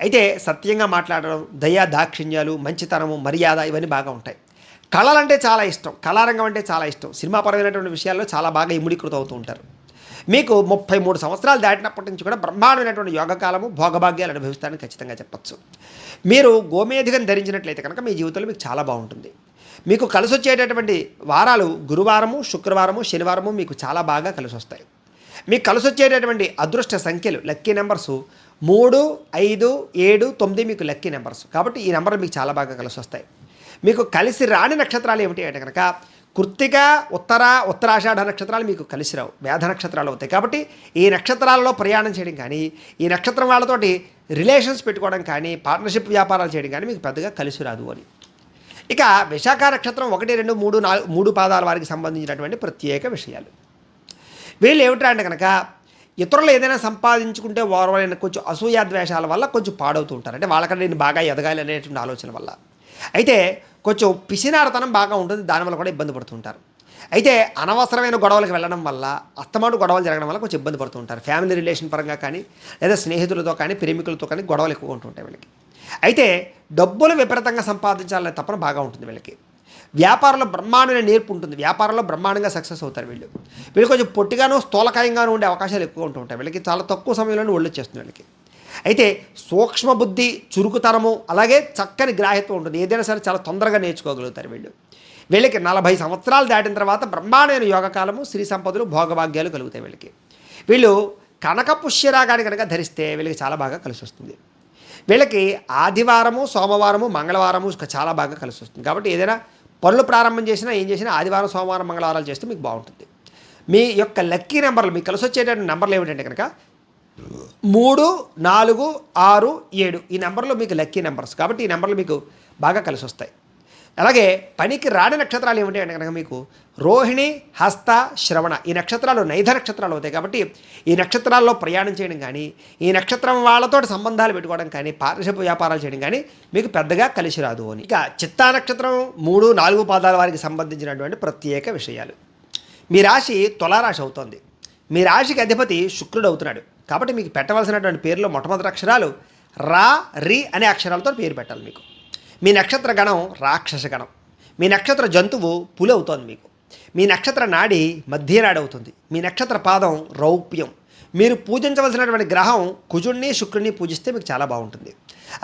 A: అయితే సత్యంగా మాట్లాడడం, దయా దాక్షిణ్యాలు, మంచితనము, మర్యాద ఇవన్నీ బాగా ఉంటాయి. కళలంటే చాలా ఇష్టం, కళారంగం అంటే చాలా ఇష్టం. సినిమాపరమైనటువంటి విషయాల్లో చాలా బాగా ఇముడీకృతం అవుతూ ఉంటారు. మీకు 33 సంవత్సరాలు దాటినప్పటి నుంచి కూడా బ్రహ్మాండమైనటువంటి యోగకాలము, భోగభాగ్యాలు అనుభవిస్తారని ఖచ్చితంగా చెప్పచ్చు. మీరు గోమేధికం ధరించినట్లయితే కనుక మీ జీవితంలో మీకు చాలా బాగుంటుంది. మీకు కలిసి వచ్చేటటువంటి వారాలు గురువారము, శుక్రవారము, శనివారము మీకు చాలా బాగా కలిసి వస్తాయి. మీకు కలిసి వచ్చేటటువంటి అదృష్ట సంఖ్యలు, లక్కీ నెంబర్స్ 3, 5, 7, 9 మీకు లక్కీ నెంబర్స్. కాబట్టి ఈ నెంబర్లు మీకు చాలా బాగా కలిసి వస్తాయి. మీకు కలిసి రాని నక్షత్రాలు ఏమిటి అంటే కనుక కృత్తిక, ఉత్తరాషాఢ నక్షత్రాలు మీకు కలిసి రావు, వేద నక్షత్రాలు అవుతాయి. కాబట్టి ఈ నక్షత్రాలలో ప్రయాణం చేయడం కానీ, ఈ నక్షత్రం వాళ్ళతోటి రిలేషన్స్ పెట్టుకోవడం కానీ, పార్ట్నర్షిప్ వ్యాపారాలు చేయడం కానీ మీకు పెద్దగా కలిసి రాదు అని. ఇక విశాఖ నక్షత్రం 1, 2, 3, 4, 3 పాదాల వారికి సంబంధించినటువంటి ప్రత్యేక విషయాలు. వీళ్ళు ఏమిటా అంటే కనుక ఇతరులు ఏదైనా సంపాదించుకుంటే ఓర్వలేని కొంచెం అసూయాద్వేషాల వల్ల కొంచెం పాడవుతూ ఉంటారు. అంటే వాళ్ళకంటే నేను బాగా ఎదగాలి అనేటువంటి ఆలోచన వల్ల. అయితే కొంచెం పిసినారతనం బాగా ఉంటుంది, దానివల్ల కూడా ఇబ్బంది పడుతుంటారు. అయితే అనవసరమైన గొడవలకు వెళ్ళడం వల్ల, అస్తమాటు గొడవలు జరగడం వల్ల కొంచెం ఇబ్బంది పడుతూ ఉంటారు. ఫ్యామిలీ రిలేషన్ పరంగా కానీ, లేదా స్నేహితులతో కానీ, ప్రేమికులతో కానీ గొడవలు ఎక్కువ ఉంటుంటాయి వీళ్ళకి. అయితే డబ్బులు విపరీతంగా సంపాదించాలనే తపన బాగా ఉంటుంది వీళ్ళకి. వ్యాపారంలో బ్రహ్మాండమైన నేర్పు ఉంటుంది. వ్యాపారంలో బ్రహ్మాండంగా సక్సెస్ అవుతారు వీళ్ళు. వీళ్ళు కొంచెం పొట్టిగాను, స్థూలకాయంగాను ఉండే అవకాశాలు ఎక్కువ ఉంటూ ఉంటాయి వీళ్ళకి. చాలా తక్కువ సమయంలోనే ఒళ్ళు వచ్చేస్తుంది వీళ్ళకి. అయితే సూక్ష్మ బుద్ధి, చురుకుతనము, అలాగే చక్కని గ్రాహ్యత్వం ఉంటుంది. ఏదైనా సరే చాలా తొందరగా నేర్చుకోగలుగుతారు వీళ్ళు. వీళ్ళకి 40 సంవత్సరాలు దాటిన తర్వాత బ్రహ్మాండమైన యోగకాలము, శ్రీ సంపదలు, భోగభాగ్యాలు కలుగుతాయి వీళ్ళకి. వీళ్ళు కనక పుష్యరాగాన్ని కనుక ధరిస్తే వీళ్ళకి చాలా బాగా కలిసి వస్తుంది. వీళ్ళకి ఆదివారము, సోమవారము, మంగళవారము చాలా బాగా కలిసి వస్తుంది. కాబట్టి ఏదైనా పనులు ప్రారంభం చేసినా, ఏం చేసినా ఆదివారం, సోమవారం, మంగళవారాలు చేస్తే మీకు బాగుంటుంది. మీ యొక్క లక్కీ నెంబర్లు, మీకు కలిసి వచ్చేటువంటి నెంబర్లు ఏమిటంటే కనుక 3, 4, 6, 7 ఈ నెంబర్లు మీకు లక్కీ నెంబర్స్. కాబట్టి ఈ నెంబర్లు మీకు బాగా కలిసి వస్తాయి. అలాగే పనికి రాని నక్షత్రాలు ఏమిటి అంటే కనుక మీకు రోహిణి, హస్త, శ్రవణ ఈ నక్షత్రాలు నైధ నక్షత్రాలు అవుతాయి. కాబట్టి ఈ నక్షత్రాల్లో ప్రయాణం చేయడం కానీ, ఈ నక్షత్రం వాళ్ళతో సంబంధాలు పెట్టుకోవడం కానీ, పార్ట్నర్షిప్ వ్యాపారాలు చేయడం కానీ మీకు పెద్దగా కలిసి రాదు అని. ఇక చిత్తా నక్షత్రం 3, 4 పాదాల వారికి సంబంధించినటువంటి ప్రత్యేక విషయాలు. మీ రాశి తులారాశి అవుతుంది. మీ రాశికి అధిపతి శుక్రుడు అవుతున్నాడు. కాబట్టి మీకు పెట్టవలసినటువంటి పేరులో మొట్టమొదటి అక్షరాలు రా, రి అనే అక్షరాలతో పేరు పెట్టాలి మీకు. మీ నక్షత్ర గణం రాక్షస గణం. మీ నక్షత్ర జంతువు పులి అవుతోంది మీకు. మీ నక్షత్ర నాడి మధ్యనాడి అవుతుంది. మీ నక్షత్ర పాదం రౌప్యం. మీరు పూజించవలసినటువంటి గ్రహం కుజుడిని, శుక్రుడిని పూజిస్తే మీకు చాలా బాగుంటుంది.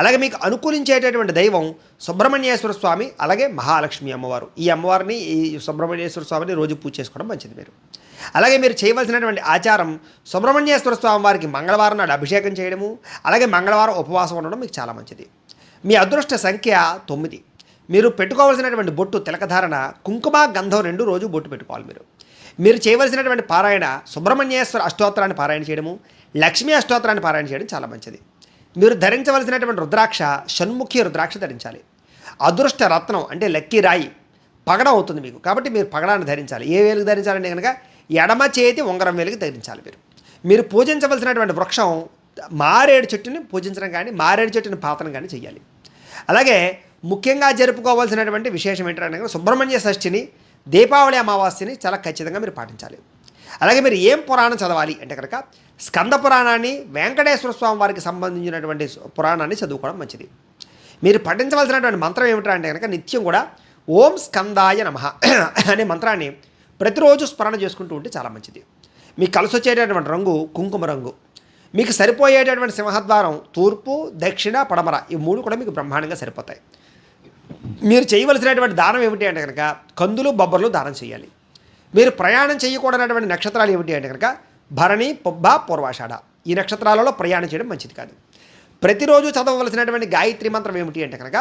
A: అలాగే మీకు అనుకూలించేటటువంటి దైవం సుబ్రహ్మణ్యేశ్వర స్వామి, అలాగే మహాలక్ష్మి అమ్మవారు. ఈ అమ్మవారిని, ఈ సుబ్రహ్మణ్యేశ్వర స్వామిని రోజు పూజ చేసుకోవడం మంచిది మీరు. అలాగే మీరు చేయవలసినటువంటి ఆచారం సుబ్రహ్మణ్యేశ్వర స్వామి వారికి మంగళవారం నాడు అభిషేకం చేయడము, అలాగే మంగళవారం ఉపవాసం ఉండడం మీకు చాలా మంచిది. మీ అదృష్ట సంఖ్య 9. మీరు పెట్టుకోవాల్సినటువంటి బొట్టు, తిలకధారణ, కుంకుమ, గంధం 2 రోజు బొట్టు పెట్టుకోవాలి మీరు. మీరు చేయవలసినటువంటి పారాయణ సుబ్రహ్మణ్యేశ్వర అష్టోత్తరాన్ని పారాయణ చేయడము, లక్ష్మీ అష్టోత్తరాన్ని పారాయణ చేయడం చాలా మంచిది. మీరు ధరించవలసినటువంటి రుద్రాక్ష షణ్ముఖి రుద్రాక్ష ధరించాలి. అదృష్ట రత్నం అంటే లక్కీ రాయి పగడం అవుతుంది మీకు. కాబట్టి మీరు పగడాన్ని ధరించాలి. ఏ వేలుకు ధరించాలంటే కనుక ఎడమ చేతి ఉంగరం వేలుకి ధరించాలి మీరు. మీరు పూజించవలసినటువంటి వృక్షం మారేడు చెట్టుని పూజించడం కానీ, మారేడు చెట్టుని పాతనం కానీ చేయాలి. అలాగే ముఖ్యంగా జరుపుకోవాల్సినటువంటి విశేషం ఏంటంటే సుబ్రహ్మణ్య షష్ఠిని, దీపావళి అమావాస్యని చాలా ఖచ్చితంగా మీరు పాటించాలి. అలాగే మీరు ఏం పురాణం చదవాలి అంటే కనుక స్కంద పురాణాన్ని, వెంకటేశ్వర స్వామి వారికి సంబంధించినటువంటి పురాణాన్ని చదువుకోవడం మంచిది. మీరు పఠించవలసినటువంటి మంత్రం ఏమిటంటే అంటే కనుక నిత్యం కూడా ఓం స్కందాయ నమః అనే మంత్రాన్ని ప్రతిరోజు స్మరణ చేసుకుంటూ ఉంటే చాలా మంచిది. మీకు కలిసి వచ్చేటటువంటి రంగు కుంకుమ రంగు. మీకు సరిపోయేటటువంటి సింహద్వారం తూర్పు, దక్షిణ, పడమర ఈ 3 కూడా మీకు బ్రహ్మాండంగా సరిపోతాయి. మీరు చేయవలసినటువంటి దానం ఏమిటి అంటే కనుక కందులు, బొబ్బర్లు దానం చేయాలి. మీరు ప్రయాణం చేయకూడనటువంటి నక్షత్రాలు ఏమిటి అంటే కనుక భరణి, పుబ్బ, పూర్వాషాఢ ఈ నక్షత్రాలలో ప్రయాణం చేయడం మంచిది కాదు. ప్రతిరోజు చదవవలసినటువంటి గాయత్రి మంత్రం ఏమిటి అంటే కనుక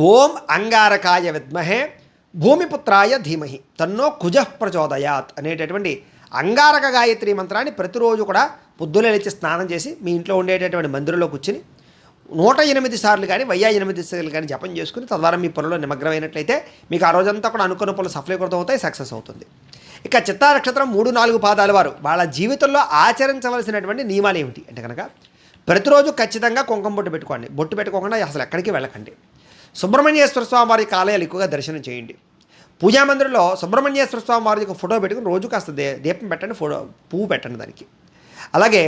A: ఓం అంగారకాయ విద్మహే భూమిపుత్రాయ ధీమహి తన్నో కుజః ప్రచోదయాత్ అనేటటువంటి అంగారక గాయత్రి మంత్రాన్ని ప్రతిరోజు కూడా పొద్దున్నే లేచి స్నానం చేసి మీ ఇంట్లో ఉండేటటువంటి మందిరంలో కూర్చుని 108 సార్లు కానీ 1008 సార్లు కానీ జపం చేసుకుని తద్వారా మీ పనుల్లో నిమగ్నమైనట్లయితే మీకు ఆ రోజంతా కూడా అనుకున్న పనులు సఫలీకృతం అవుతాయి, సక్సెస్ అవుతుంది. ఇక చిత్తా నక్షత్రం 3-4 పాదాల వారు వాళ్ళ జీవితంలో ఆచరించవలసినటువంటి నియమాలు ఏమిటి అంటే కనుక ప్రతిరోజు ఖచ్చితంగా కుంకుమ బొట్టు పెట్టుకోండి. బొట్టు పెట్టుకోకుండా అసలు ఎక్కడికి వెళ్ళకండి. సుబ్రహ్మణ్యేశ్వర స్వామి వారి ఆలయాలు ఎక్కువగా దర్శనం చేయండి. పూజామందిరంలో సుబ్రహ్మణ్యేశ్వర స్వామి వారి యొక్క ఫోటో పెట్టుకుని రోజు కాస్త దీపం పెట్టండి, పువ్వు పెట్టండి దానికి. అలాగే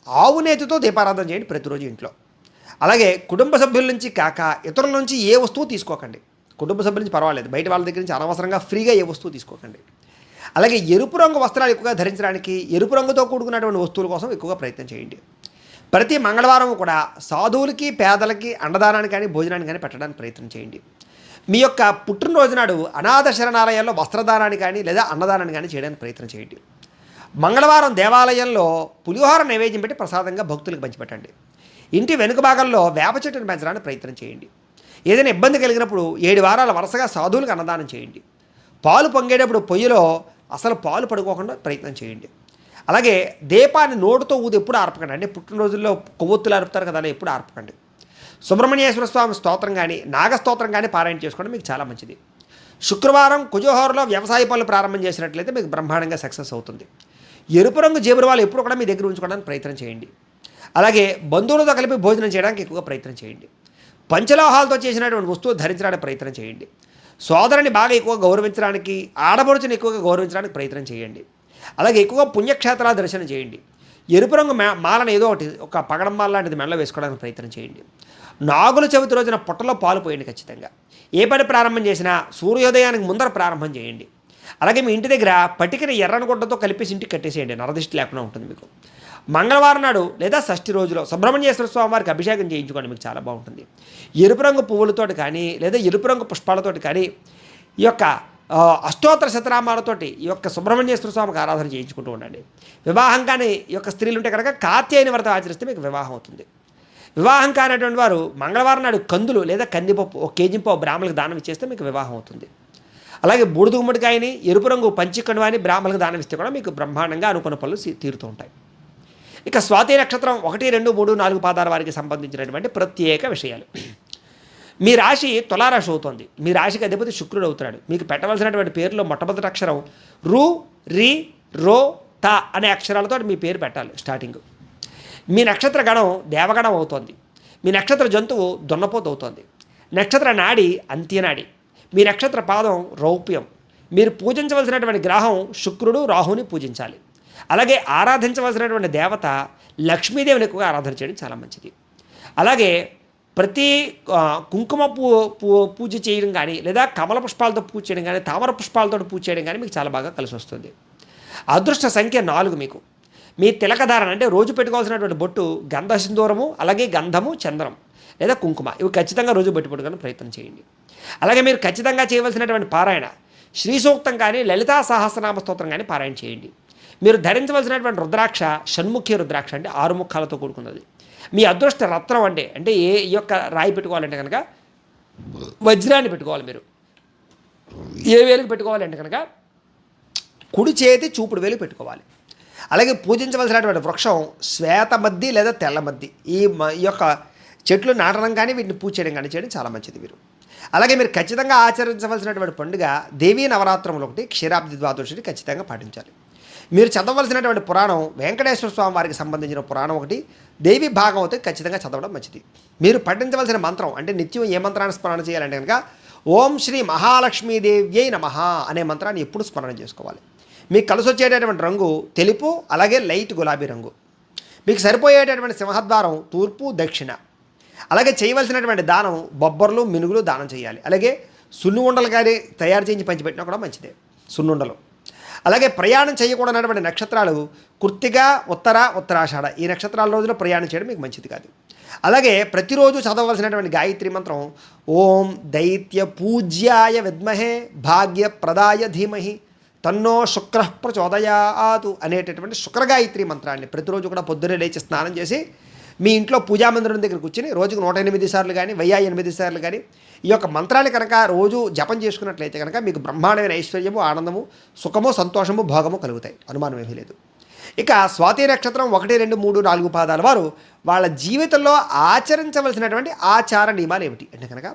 A: ఆవు నేతితో దీపారాధన చేయండి ప్రతిరోజు ఇంట్లో. అలాగే కుటుంబ సభ్యుల నుంచి కాక ఇతరుల నుంచి ఏ వస్తువు తీసుకోకండి. కుటుంబ సభ్యుల నుంచి పర్వాలేదు, బయట వాళ్ళ దగ్గర నుంచి అనవసరంగా ఫ్రీగా ఏ వస్తువు తీసుకోకండి. అలాగే ఎరుపు రంగు వస్త్రాలు ఎక్కువగా ధరించడానికి ఎరుపు రంగుతో కూడుకున్నటువంటి వస్తువుల కోసం ఎక్కువగా ప్రయత్నం చేయండి. ప్రతి మంగళవారం కూడా సాధువులకి పేదలకి అన్నదానానికి కానీ భోజనానికి కానీ పెట్టడానికి ప్రయత్నం చేయండి. మీ యొక్క పుట్టినరోజు నాడు అనాథ శరణాలయాల్లో వస్త్రదానాన్ని కానీ లేదా అన్నదానాన్ని కానీ చేయడానికి ప్రయత్నం చేయండి. మంగళవారం దేవాలయంలో పులిహోర నైవేద్యం పెట్టి ప్రసాదంగా భక్తులకు పంచిపెట్టండి. ఇంటి వెనుక భాగంలో వేప చెట్టును పెంచడానికి ప్రయత్నం చేయండి. ఏదైనా ఇబ్బంది కలిగినప్పుడు 7 వారాల వరుసగా సాధువులకు అన్నదానం చేయండి. పాలు పొంగేటప్పుడు పొయ్యిలో అసలు పాలు పడుకోకుండా ప్రయత్నం చేయండి. అలాగే దీపాన్ని నోటుతో ఊది ఎప్పుడు ఆర్పకండి. అంటే పుట్టినరోజుల్లో కొవ్వొత్తులు ఆర్పుతారు కదా, అలా ఎప్పుడు ఆర్పకండి. సుబ్రహ్మణ్యేశ్వర స్వామి స్తోత్రం కానీ నాగస్తోత్రం కానీ పారాయణ చేసుకోవడం మీకు చాలా మంచిది. శుక్రవారం కుజోహోరలో వ్యవసాయ పనులు ప్రారంభం చేసినట్లయితే మీకు బ్రహ్మాండంగా సక్సెస్ అవుతుంది. ఎరుపు రంగు జేబురవాళ్ళు ఎప్పుడు కూడా మీ దగ్గర ఉంచుకోవడానికి ప్రయత్నం చేయండి. అలాగే బంధువులతో కలిపి భోజనం చేయడానికి ఎక్కువగా ప్రయత్నం చేయండి. పంచలోహాలతో చేసినటువంటి వస్తువు ధరించడానికి ప్రయత్నం చేయండి. సోదరుని బాగా ఎక్కువగా గౌరవించడానికి, ఆడపడుచుని ఎక్కువగా గౌరవించడానికి ప్రయత్నం చేయండి. అలాగే ఎక్కువగా పుణ్యక్షేత్రాల దర్శనం చేయండి. ఎరుపు రంగు మాలను ఏదో ఒకటి ఒక పగడం మాల లాంటిది మెడలో వేసుకోవడానికి ప్రయత్నం చేయండి. నాగుల చవితి రోజున పొట్టలో పాలు పోయండి ఖచ్చితంగా. ఏ పని ప్రారంభం చేసినా సూర్యోదయానికి ముందర ప్రారంభం చేయండి. అలాగే మీ ఇంటి దగ్గర పటికని ఎర్రని గుడ్డతో కలిపేసి ఇంటికి కట్టేసేయండి, నరదిష్టి లేకుండా ఉంటుంది మీకు. మంగళవారం నాడు లేదా షష్ఠి రోజులో సుబ్రహ్మణ్యేశ్వర స్వామి వారికి అభిషేకం చేయించుకోండి, మీకు చాలా బాగుంటుంది. ఎరుపు రంగు పువ్వులతోటి కానీ లేదా ఎరుపు రంగు పుష్పాలతోటి కానీ ఈ యొక్క అష్టోత్తర శతనామాలతోటి ఈ యొక్క సుబ్రహ్మణ్యేశ్వర స్వామికి ఆరాధన చేయించుకుంటూ ఉండండి. వివాహం కానీ ఈ యొక్క స్త్రీలు ఉంటే కనుక కాత్యాయని వ్రతం ఆచరిస్తే మీకు వివాహం అవుతుంది. వివాహం కానటువంటి వారు మంగళవారం నాడు కందులు లేదా కందిపప్పు 1 కేజీ బ్రాహ్మణులకు దానం ఇచ్చేస్తే మీకు వివాహం అవుతుంది. అలాగే బూడిద గుమ్మడికాయని ఎరుపు రంగు పంచికణువాని బ్రాహ్మణులకు దానం ఇస్తే కూడా మీకు బ్రహ్మాండంగా అనుకున్న పనులు తీరుతూ ఉంటాయి. ఇక స్వాతి నక్షత్రం 1, 2, 3, 4 పాదాల వారికి సంబంధించినటువంటి ప్రత్యేక విషయాలు. మీ రాశి తులారాశి అవుతుంది. మీ రాశికి అధిపతి శుక్రుడు అవుతున్నాడు. మీకు పెట్టవలసినటువంటి పేరులో మొట్టమొదటి అక్షరం రు, రి, రో, త అనే అక్షరాలతో మీ పేరు పెట్టాలి స్టార్టింగ్. మీ నక్షత్ర గణం దేవగణం అవుతోంది. మీ నక్షత్ర జంతువు దున్నపోతు అవుతోంది. నక్షత్ర నాడి అంత్యనాడి. మీ నక్షత్ర పాదం రౌప్యం. మీరు పూజించవలసినటువంటి గ్రహం శుక్రుడు, రాహుని పూజించాలి. అలాగే ఆరాధించవలసినటువంటి దేవత లక్ష్మీదేవిని ఎక్కువగా ఆరాధన చేయడం చాలా మంచిది. అలాగే ప్రతి కుంకుమ పూజ చేయడం కానీ లేదా కమల పుష్పాలతో పూజ చేయడం కానీ తామర పుష్పాలతో పూజ చేయడం కానీ మీకు చాలా బాగా కలిసి వస్తుంది. అదృష్ట సంఖ్య 4 మీకు. మీ తిలకధారణ అంటే రోజు పెట్టుకోవాల్సినటువంటి బొట్టు గంధ సింధూరము, అలాగే గంధము, చంద్రం లేదా కుంకుమ, ఇవి ఖచ్చితంగా రోజు పెట్టుకోవడానికి ప్రయత్నం చేయండి. అలాగే మీరు ఖచ్చితంగా చేయవలసినటువంటి పారాయణ శ్రీ సూక్తం కానీ లలితా సహస్రనామ స్తోత్రం కానీ పారాయణ చేయండి. మీరు ధరించవలసినటువంటి రుద్రాక్ష షణ్ముఖి రుద్రాక్ష అంటే 6 ముఖాలతో కూడుకున్నది. మీ అదృష్ట రత్నం అంటే ఈ యొక్క రాయి పెట్టుకోవాలంటే కనుక వజ్రాన్ని పెట్టుకోవాలి. మీరు ఏ వేలుకు పెట్టుకోవాలంటే కనుక కుడి చేతి చూపుడు వేలు పెట్టుకోవాలి. అలాగే పూజించవలసినటువంటి వృక్షం శ్వేతమద్ది లేదా తెల్లమద్ది. ఈ యొక్క చెట్లు నాటడం కానీ వీటిని పూజ చేయడం కానీ చేయడం చాలా మంచిది మీరు. అలాగే మీరు ఖచ్చితంగా ఆచరించవలసినటువంటి పండుగ దేవీ నవరాత్రములు ఒకటి, క్షీరాబ్ది ద్వాదశిని ఖచ్చితంగా పాటించాలి. మీరు చదవలసినటువంటి పురాణం వెంకటేశ్వర స్వామి వారికి సంబంధించిన పురాణం ఒకటి, దేవి భాగవతం ఖచ్చితంగా చదవడం మంచిది. మీరు పఠించవలసిన మంత్రం అంటే నిత్యం ఏ మంత్రాన్ని స్మరణ చేయాలంటే కనుక ఓం శ్రీ మహాలక్ష్మీదేవ్యై నమః అనే మంత్రాన్ని ఎప్పుడు స్మరణ చేసుకోవాలి. మీకు కలిసి వచ్చేటటువంటి రంగు తెలుపు, అలాగే లైట్ గులాబీ రంగు. మీకు సరిపోయేటటువంటి సింహద్వారం తూర్పు, దక్షిణ. అలాగే చేయవలసినటువంటి దానం బొబ్బర్లు, మినుగులు దానం చేయాలి. అలాగే సున్ను ఉండలు కానీ తయారు చేయించి పంచిపెట్టినా కూడా మంచిదే సున్నుండలు. అలాగే ప్రయాణం చేయకూడనటువంటి నక్షత్రాలు కృత్తిక, ఉత్తరాషాఢ. ఈ నక్షత్రాల రోజున ప్రయాణం చేయడం మీకు మంచిది కాదు. అలాగే ప్రతిరోజు చదవలసినటువంటి గాయత్రి మంత్రం ఓం దైత్య పూజ్యాయ విద్మహే భాగ్య ప్రదాయ ధీమహి తన్నో శుక్ర ప్రచోదయాతు అనేటటువంటి శుక్రగాయత్రి మంత్రాన్ని ప్రతిరోజు కూడా పొద్దున్నే లేచి స్నానం చేసి మీ ఇంట్లో పూజా మందిరం దగ్గర కూర్చొని రోజుకు 108 సార్లు కానీ 1008 సార్లు కానీ ఈ యొక్క మంత్రాన్ని కనుక రోజు జపం చేసుకున్నట్లయితే కనుక మీకు బ్రహ్మాండమైన ఐశ్వర్యము, ఆనందము, సుఖము, సంతోషము, భోగము కలుగుతాయి. అనుమానం ఏమీ లేదు. ఇక స్వాతి నక్షత్రం 1, 2, 3, 4 పాదాల వారు వాళ్ళ జీవితంలో ఆచరించవలసినటువంటి ఆచార నియమాలు ఏమిటి అంటే కనుక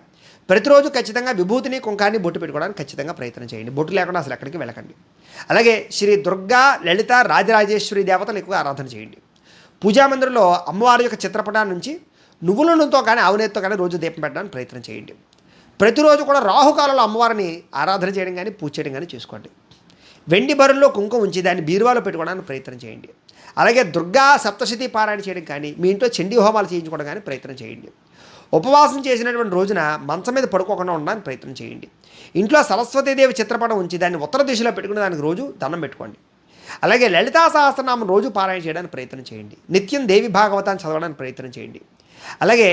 A: ప్రతిరోజు ఖచ్చితంగా విభూతిని, కుంకాన్ని బొట్టు పెట్టుకోవడానికి ఖచ్చితంగా ప్రయత్నం చేయండి. బొట్టు లేకుండా అసలు ఎక్కడికి వెళ్ళకండి. అలాగే శ్రీ దుర్గా, లలిత, రాజరాజేశ్వరి దేవతలు ఎక్కువ ఆరాధన చేయండి. పూజామందిరంలో అమ్మవారి యొక్క చిత్రపటాన్ని నుంచి నువ్వుల నూనెతో కానీ ఆవునేతితో కానీ రోజు దీపం పెట్టడానికి ప్రయత్నం చేయండి. ప్రతిరోజు కూడా రాహుకాలంలో అమ్మవారిని ఆరాధన చేయడం కానీ పూజ చేయడం కానీ చేసుకోండి. వెండి బరుల్లో కుంకుమ ఉంచి దాన్ని బీరువాలో పెట్టుకోవడానికి ప్రయత్నం చేయండి. అలాగే దుర్గా సప్తశతి పారాయణ చేయడం కానీ మీ ఇంట్లో చండీ హోమాలు చేయించుకోవడం కానీ ప్రయత్నం చేయండి. ఉపవాసం చేసినటువంటి రోజున మంచం మీద పడుకోకుండా ఉండడానికి ప్రయత్నం చేయండి. ఇంట్లో సరస్వతీదేవి చిత్రపటం ఉంచి దాన్ని ఉత్తర దిశలో పెట్టుకుని దానికి రోజు దండం పెట్టుకోండి. అలాగే లలితా సహస్రనామం రోజు పారాయణ చేయడానికి ప్రయత్నం చేయండి. నిత్యం దేవి భాగవతాన్ని చదవడానికి ప్రయత్నం చేయండి. అలాగే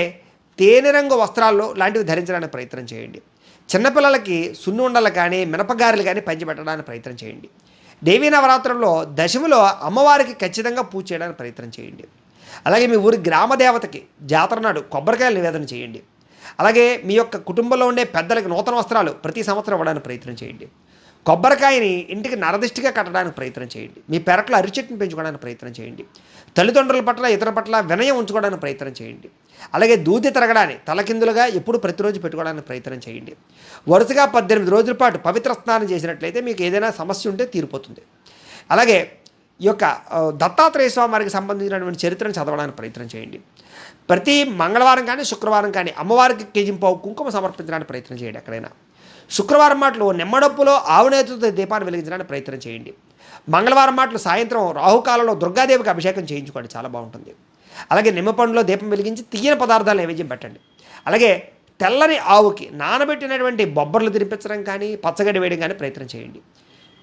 A: తేనె రంగు వస్త్రాల్లో లాంటివి ధరించడానికి ప్రయత్నం చేయండి. చిన్నపిల్లలకి సున్నుండలు కానీ మినపగారెలు కానీ పంచిపెట్టడానికి ప్రయత్నం చేయండి. దేవీ నవరాత్రుల్లో దశమిలో అమ్మవారికి ఖచ్చితంగా పూజ చేయడానికి ప్రయత్నం చేయండి. అలాగే మీ ఊరి గ్రామదేవతకి జాతర నాడు కొబ్బరికాయలు నివేదన చేయండి. అలాగే మీ యొక్క కుటుంబంలో ఉండే పెద్దలకి నూతన వస్త్రాలు ప్రతి సంవత్సరం ఇవ్వడానికి ప్రయత్నం చేయండి. కొబ్బరికాయని ఇంటికి నరదిష్టిగా కట్టడానికి ప్రయత్నం చేయండి. మీ పెరట్లో అరిచెట్టును పెంచుకోవడానికి ప్రయత్నం చేయండి. తల్లిదండ్రుల పట్ల ఇతరుల పట్ల వినయం ఉంచుకోవడానికి ప్రయత్నం చేయండి. అలాగే దూది తిరగడాన్ని తలకిందులుగా ఎప్పుడు ప్రతిరోజు పెట్టుకోవడానికి ప్రయత్నం చేయండి. వరుసగా 18 రోజుల పాటు పవిత్ర స్నానం చేసినట్లయితే మీకు ఏదైనా సమస్య ఉంటే తీరిపోతుంది. అలాగే ఈ యొక్క దత్తాత్రేయ స్వామి వారికి సంబంధించినటువంటి చరిత్రను చదవడానికి ప్రయత్నం చేయండి. ప్రతి మంగళవారం కానీ శుక్రవారం కానీ అమ్మవారికి కేజింపావు కుంకుమ సమర్పించడానికి ప్రయత్నం చేయండి. ఎక్కడైనా శుక్రవారం మాటలు నిమ్మడప్పులో ఆవునేతితో దీపాన్ని వెలిగించడానికి ప్రయత్నం చేయండి. మంగళవారం మాటలు సాయంత్రం రాహుకాలంలో దుర్గాదేవికి అభిషేకం చేయించుకోండి, చాలా బాగుంటుంది. అలాగే నిమ్మపండులో దీపం వెలిగించి తీయని పదార్థాలు నైవేద్యం పెట్టండి. అలాగే తెల్లని ఆవుకి నానబెట్టినటువంటి బొబ్బర్లు తినిపించడం కానీ పచ్చగడ్డి వేయడం కానీ ప్రయత్నం చేయండి.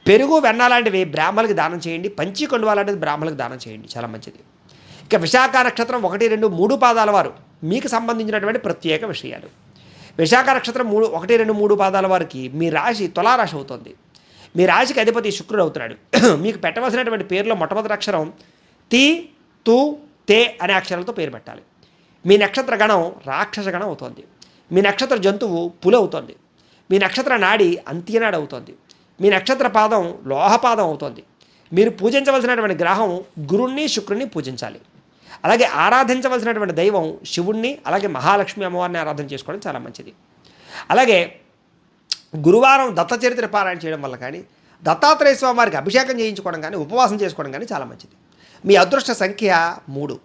A: పెరుగు, వెన్న లాంటివి బ్రాహ్మణులకు దానం చేయండి. పంచి కొండువ లాంటిది బ్రాహ్మణులకు దానం చేయండి, చాలా మంచిది. ఇక విశాఖ నక్షత్రం 1, 2, 3 పాదాల వారు మీకు సంబంధించినటువంటి ప్రత్యేక విషయాలు. విశాఖ నక్షత్రం 1, 2, 3 పాదాల వారికి మీ రాశి తులారాశి అవుతుంది. మీ రాశికి అధిపతి శుక్రుడు అవుతున్నాడు. మీకు పెట్టవలసినటువంటి పేరులో మొట్టమొదటి అక్షరం తి, తు, తే అనే అక్షరాలతో పేరు పెట్టాలి. మీ నక్షత్ర గణం రాక్షస గణం అవుతుంది. మీ నక్షత్ర జంతువు పులి అవుతుంది. మీ నక్షత్ర నాడి అంత్యనాడు అవుతుంది. మీ నక్షత్ర పాదం లోహపాదం అవుతుంది. మీరు పూజించవలసినటువంటి గ్రహం గురుణ్ణి, శుక్రుణ్ణి పూజించాలి. అలాగే ఆరాధించవలసినటువంటి దైవం శివుణ్ణి, అలాగే మహాలక్ష్మి అమ్మవారిని ఆరాధన చేసుకోవడం చాలా మంచిది. అలాగే గురువారం దత్త చరిత్ర పారాయణ చేయడం వల్ల కానీ దత్తాత్రేయ స్వామి వారికి అభిషేకం చేయించుకోవడం కానీ ఉపవాసం చేసుకోవడం కానీ చాలా మంచిది. మీ అదృష్ట సంఖ్య 3.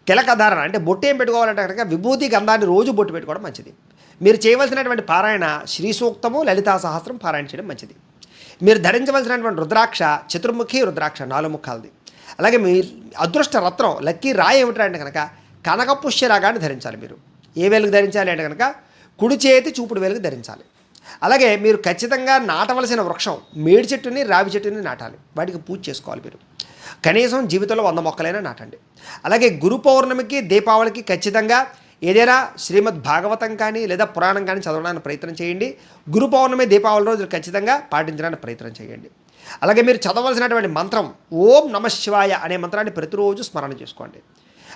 A: తిలకధారణ అంటే బొట్టు ఏం పెట్టుకోవాలంటే కనుక విభూతి గంధాన్ని రోజు బొట్టు పెట్టుకోవడం మంచిది. మీరు చేయవలసినటువంటి పారాయణ శ్రీ సూక్తము, లలితా సహస్రం పారాయణ చేయడం మంచిది. మీరు ధరించవలసినటువంటి రుద్రాక్ష చతుర్ముఖి రుద్రాక్ష 4 ముఖాలది. అలాగే మీ అదృష్ట రత్నం లక్కీ రాయి ఏమిటంటే కనుక కనకపుష్యరాగాన్ని ధరించాలి. మీరు ఏ వేలుగు ధరించాలి అంటే కనుక కుడి చేతి చూపుడు వేలుగు ధరించాలి. అలాగే మీరు ఖచ్చితంగా నాటవలసిన వృక్షం మేడి చెట్టుని, రావి చెట్టుని నాటాలి. వాటికి పూజ చేసుకోవాలి. మీరు కనీసం జీవితంలో 100 మొక్కలైనా నాటండి. అలాగే గురు పౌర్ణమికి, దీపావళికి ఖచ్చితంగా ఏదైనా శ్రీమద్ భాగవతం కానీ లేదా పురాణం కానీ చదవడానికి ప్రయత్నం చేయండి. గురు పౌర్ణమి, దీపావళి రోజులు ఖచ్చితంగా పాటించడానికి ప్రయత్నం చేయండి. అలాగే మీరు చదవలసినటువంటి మంత్రం ఓం నమః శివాయ అనే మంత్రాన్ని ప్రతిరోజు స్మరణ చేసుకోండి.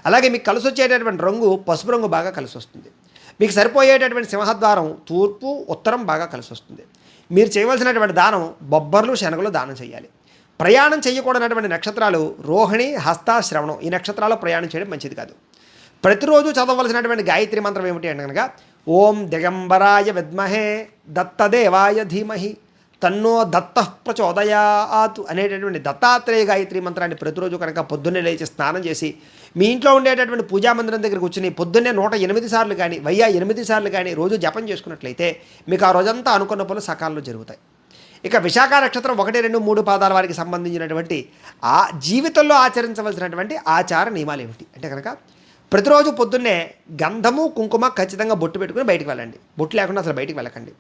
A: అలాగే మీకు కలిసి వచ్చేటటువంటి రంగు పసుపు రంగు బాగా కలిసి వస్తుంది. మీకు సరిపోయేటటువంటి సింహద్వారం తూర్పు, ఉత్తరం బాగా కలిసి వస్తుంది. మీరు చేయవలసినటువంటి దానం బొబ్బర్లు, శనగలు దానం చేయాలి. ప్రయాణం చేయకూడనటువంటి నక్షత్రాలు రోహిణి, హస్త, శ్రవణం. ఈ నక్షత్రాల్లో ప్రయాణం చేయడం మంచిది కాదు. ప్రతిరోజు చదవలసినటువంటి గాయత్రి మంత్రం ఏమిటి అంటే కనుక ఓం దిగంబరాయ విద్మహే దత్తదేవాయ ధీమహి తన్నో దత్త ప్రచోదయాత్ అనేటటువంటి దత్తాత్రేయ గాయత్రి మంత్రాన్ని ప్రతిరోజు కనుక పొద్దున్నే లేచి స్నానం చేసి మీ ఇంట్లో ఉండేటటువంటి పూజా మందిరం దగ్గర కూర్చుని పొద్దున్నే 108 సార్లు కానీ 1008 సార్లు కానీ రోజు జపం చేసుకున్నట్లయితే మీకు ఆ రోజంతా అనుకున్న పనులు సకాలంలో జరుగుతాయి. ఇక విశాఖ నక్షత్రం 1, 2, 3 పాదాల వారికి సంబంధించినటువంటి ఆ జీవితంలో ఆచరించవలసినటువంటి ఆచార నియమాలు ఏమిటి అంటే కనుక ప్రతిరోజు పొద్దున్నే గంధము, కుంకుమ ఖచ్చితంగా బొట్టు పెట్టుకుని బయటికి వెళ్ళండి. బొట్టు లేకుండా అసలు బయటికి వెళ్ళకండి.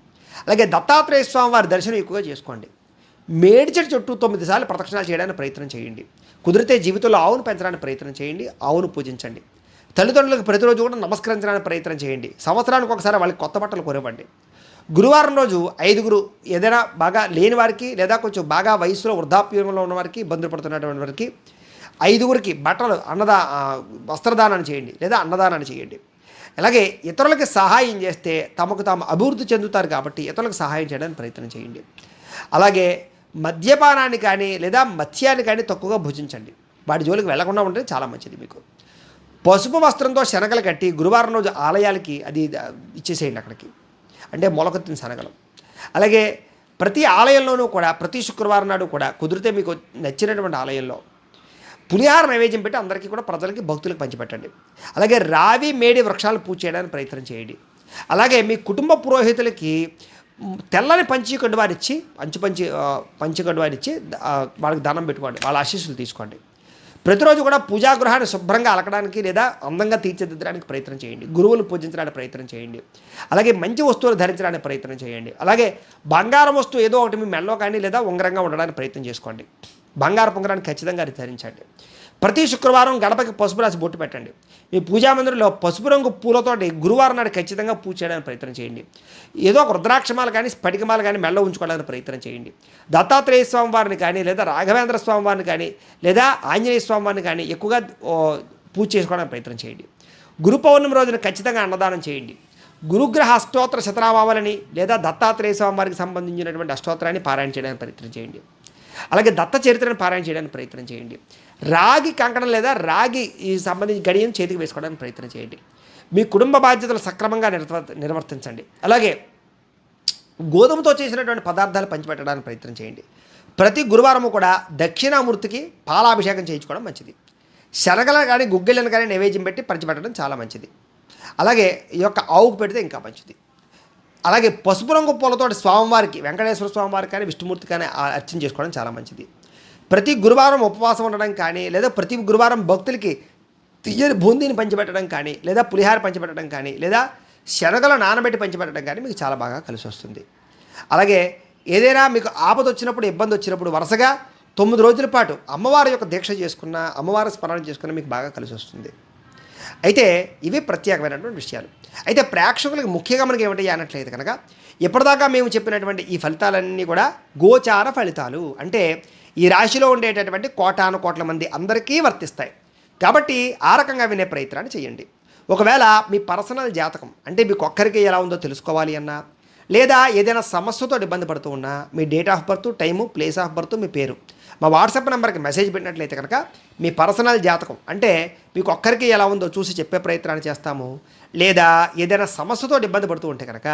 A: అలాగే దత్తాత్రేయ స్వామి వారి దర్శనం ఎక్కువగా చేసుకోండి. మేడి చెట్టు చుట్టూ 9 సార్లు ప్రదక్షిణాలు చేయడానికి ప్రయత్నం చేయండి. కుదిరితే జీవితంలో ఆవును పెంచడానికి ప్రయత్నం చేయండి. ఆవును పూజించండి. తల్లిదండ్రులకు ప్రతిరోజు కూడా నమస్కరించడానికి ప్రయత్నం చేయండి. సంవత్సరానికి ఒకసారి వాళ్ళకి కొత్త బట్టలు కొనివ్వండి. గురువారం రోజు 5 ఏదైనా బాగా లేని వారికి లేదా కొంచెం బాగా వయసులో వృద్ధాప్యంలో ఉన్న వారికి, ఇబ్బందులు పడుతున్నటువంటి వారికి 5గురికి బట్టలు వస్త్రదానాన్ని చేయండి లేదా అన్నదానాన్ని చేయండి. అలాగే ఇతరులకి సహాయం చేస్తే తమకు తాము అభివృద్ధి చెందుతారు కాబట్టి ఇతరులకు సహాయం చేయడానికి ప్రయత్నం చేయండి. అలాగే మద్యపానాన్ని కానీ లేదా మత్స్యాన్ని కానీ తక్కువగా భుజించండి. వాటి జోలికి వెళ్లకుండా ఉంటే చాలా మంచిది మీకు. పసుపు వస్త్రంతో శనగలు కట్టి గురువారం రోజు ఆలయాలకి అది ఇచ్చేసేయండి అక్కడికి, అంటే మొలకెత్తిన శనగలు. అలాగే ప్రతి ఆలయంలోనూ కూడా ప్రతి శుక్రవారం నాడు కూడా కుదిరితే మీకు నచ్చినటువంటి ఆలయంలో పులిహార నైవేద్యం పెట్టి అందరికీ కూడా ప్రజలకి భక్తులకు పంచిపెట్టండి. అలాగే రావి మేడి వృక్షాలు పూజ చేయడానికి ప్రయత్నం చేయండి. అలాగే మీ కుటుంబ పురోహితులకి తెల్లని పంచి కండువారిచ్చి పంచి కండువారిచ్చి వాళ్ళకి దండం పెట్టుకోండి, వాళ్ళ ఆశీస్సులు తీసుకోండి. ప్రతిరోజు కూడా పూజాగృహాన్ని శుభ్రంగా అలకడానికి లేదా అందంగా తీర్చిదిద్దడానికి ప్రయత్నం చేయండి. గురువులు పూజించడానికి ప్రయత్నం చేయండి. అలాగే మంచి వస్తువులు ధరించడానికి ప్రయత్నం చేయండి. అలాగే బంగారం వస్తువు ఏదో ఒకటి మీ మెల్లో కానీ లేదా ఉంగరంగా ఉండడానికి ప్రయత్నం చేసుకోండి. బంగారు ఉంగరాన్ని ఖచ్చితంగా ధరించండి. ప్రతి శుక్రవారం గడపకి పసుపు రాసి బొట్టు పెట్టండి. మీ పూజా మందిరంలో పసుపు రంగు పూలతోటి గురువారం నాడు ఖచ్చితంగా పూజ చేయడానికి ప్రయత్నం చేయండి. ఏదో ఒక రుద్రాక్షమాలు కానీ స్ఫటికమాలు కానీ మెల్ల ఉంచుకోవడానికి ప్రయత్నం చేయండి. దత్తాత్రేయ స్వామి వారిని కానీ లేదా రాఘవేంద్ర స్వామి వారిని కానీ లేదా ఆంజనేయ స్వామి వారిని కానీ ఎక్కువగా పూజ చేసుకోవడానికి ప్రయత్నం చేయండి. గురు పౌర్ణమి రోజున ఖచ్చితంగా అన్నదానం చేయండి. గురుగ్రహ అష్టోత్తర శతనామావళిని లేదా దత్తాత్రేయ స్వామి వారికి సంబంధించినటువంటి అష్టోత్తరాన్ని పారాయణ చేయడానికి ప్రయత్నం చేయండి. అలాగే దత్త చరిత్రను పారాయణ చేయడానికి ప్రయత్నం చేయండి. రాగి కంకణం లేదా రాగి ఈ సంబంధించి గడియను చేతికి వేసుకోవడానికి ప్రయత్నం చేయండి. మీ కుటుంబ బాధ్యతలు సక్రమంగా నిర్వర్తించండి. అలాగే గోధుమతో చేసినటువంటి పదార్థాలు పంచిపెట్టడానికి ప్రయత్నం చేయండి. ప్రతి గురువారము కూడా దక్షిణామూర్తికి పాలాభిషేకం చేయించుకోవడం మంచిది. శనగలను కానీ గుగ్గిళ్ళను కానీ నైవేద్యం పెట్టి పంచిపెట్టడం చాలా మంచిది. అలాగే ఈ యొక్క ఆవుకు పెడితే ఇంకా మంచిది. అలాగే పసుపు రంగు పూలతోటి స్వామివారికి వెంకటేశ్వర స్వామివారికి కానీ విష్ణుమూర్తి కానీ అర్చన చేసుకోవడం చాలా మంచిది. ప్రతి గురువారం ఉపవాసం ఉండడం కానీ లేదా ప్రతి గురువారం భక్తులకి తీయని బూందీని పంచిపెట్టడం కానీ లేదా పులిహార పంచిపెట్టడం కానీ లేదా శనగలు నానబెట్టి పంచిపెట్టడం కానీ మీకు చాలా బాగా కలిసి వస్తుంది. అలాగే ఏదైనా మీకు ఆపద వచ్చినప్పుడు ఇబ్బంది వచ్చినప్పుడు వరుసగా 9 రోజుల పాటు అమ్మవారి యొక్క దీక్ష చేసుకున్న అమ్మవారి స్మరణ చేసుకున్న మీకు బాగా కలిసి వస్తుంది. అయితే ఇవి ప్రత్యేకమైనటువంటి విషయాలు. అయితే ప్రేక్షకులకు ముఖ్యంగా మనకి ఏమిటి అన్నట్లయితే కనుక ఇప్పటిదాకా మేము చెప్పినటువంటి ఈ ఫలితాలన్నీ కూడా గోచార ఫలితాలు, అంటే ఈ రాశిలో ఉండేటటువంటి కోటాను కోట్ల మంది అందరికీ వర్తిస్తాయి. కాబట్టి ఆ రకంగా వినే ప్రయత్నాన్ని చేయండి. ఒకవేళ మీ పర్సనల్ జాతకం అంటే మీకు ఒక్కరికి ఎలా ఉందో తెలుసుకోవాలి అన్నా లేదా ఏదైనా సమస్యతో ఇబ్బంది పడుతూ ఉన్నా మీ date of birth, time, place of birth, మీ పేరు మా వాట్సాప్ నెంబర్కి మెసేజ్ పెట్టినట్లయితే కనుక మీ పర్సనల్ జాతకం అంటే మీకు ఒక్కరికి ఎలా ఉందో చూసి చెప్పే ప్రయత్నాన్ని చేస్తాము. లేదా ఏదైనా సమస్యతో ఇబ్బంది పడుతూ ఉంటే కనుక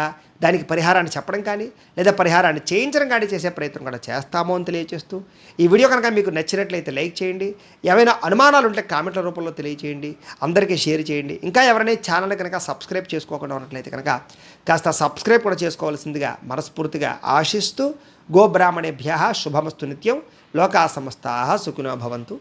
A: దానికి పరిహారాన్ని చెప్పడం కానీ లేదా పరిహారాన్ని చేయించడం కానీ చేసే ప్రయత్నం కూడా చేస్తాము అని తెలియజేస్తూ ఈ వీడియో కనుక మీకు నచ్చినట్లయితే లైక్ చేయండి. ఏమైనా అనుమానాలు ఉంటే కామెంట్ల రూపంలో తెలియచేయండి. అందరికీ షేర్ చేయండి. ఇంకా ఎవరైనా ఛానల్ కనుక సబ్స్క్రైబ్ చేసుకోకుండా ఉన్నట్లయితే కనుక కాస్త సబ్స్క్రైబ్ కూడా చేసుకోవాల్సిందిగా మనస్ఫూర్తిగా ఆశిస్తూ గోబ్రాహ్మణేభ్యః శుభమస్తు నిత్యం. లోకా సమస్తాః సుఖినో భవంతు.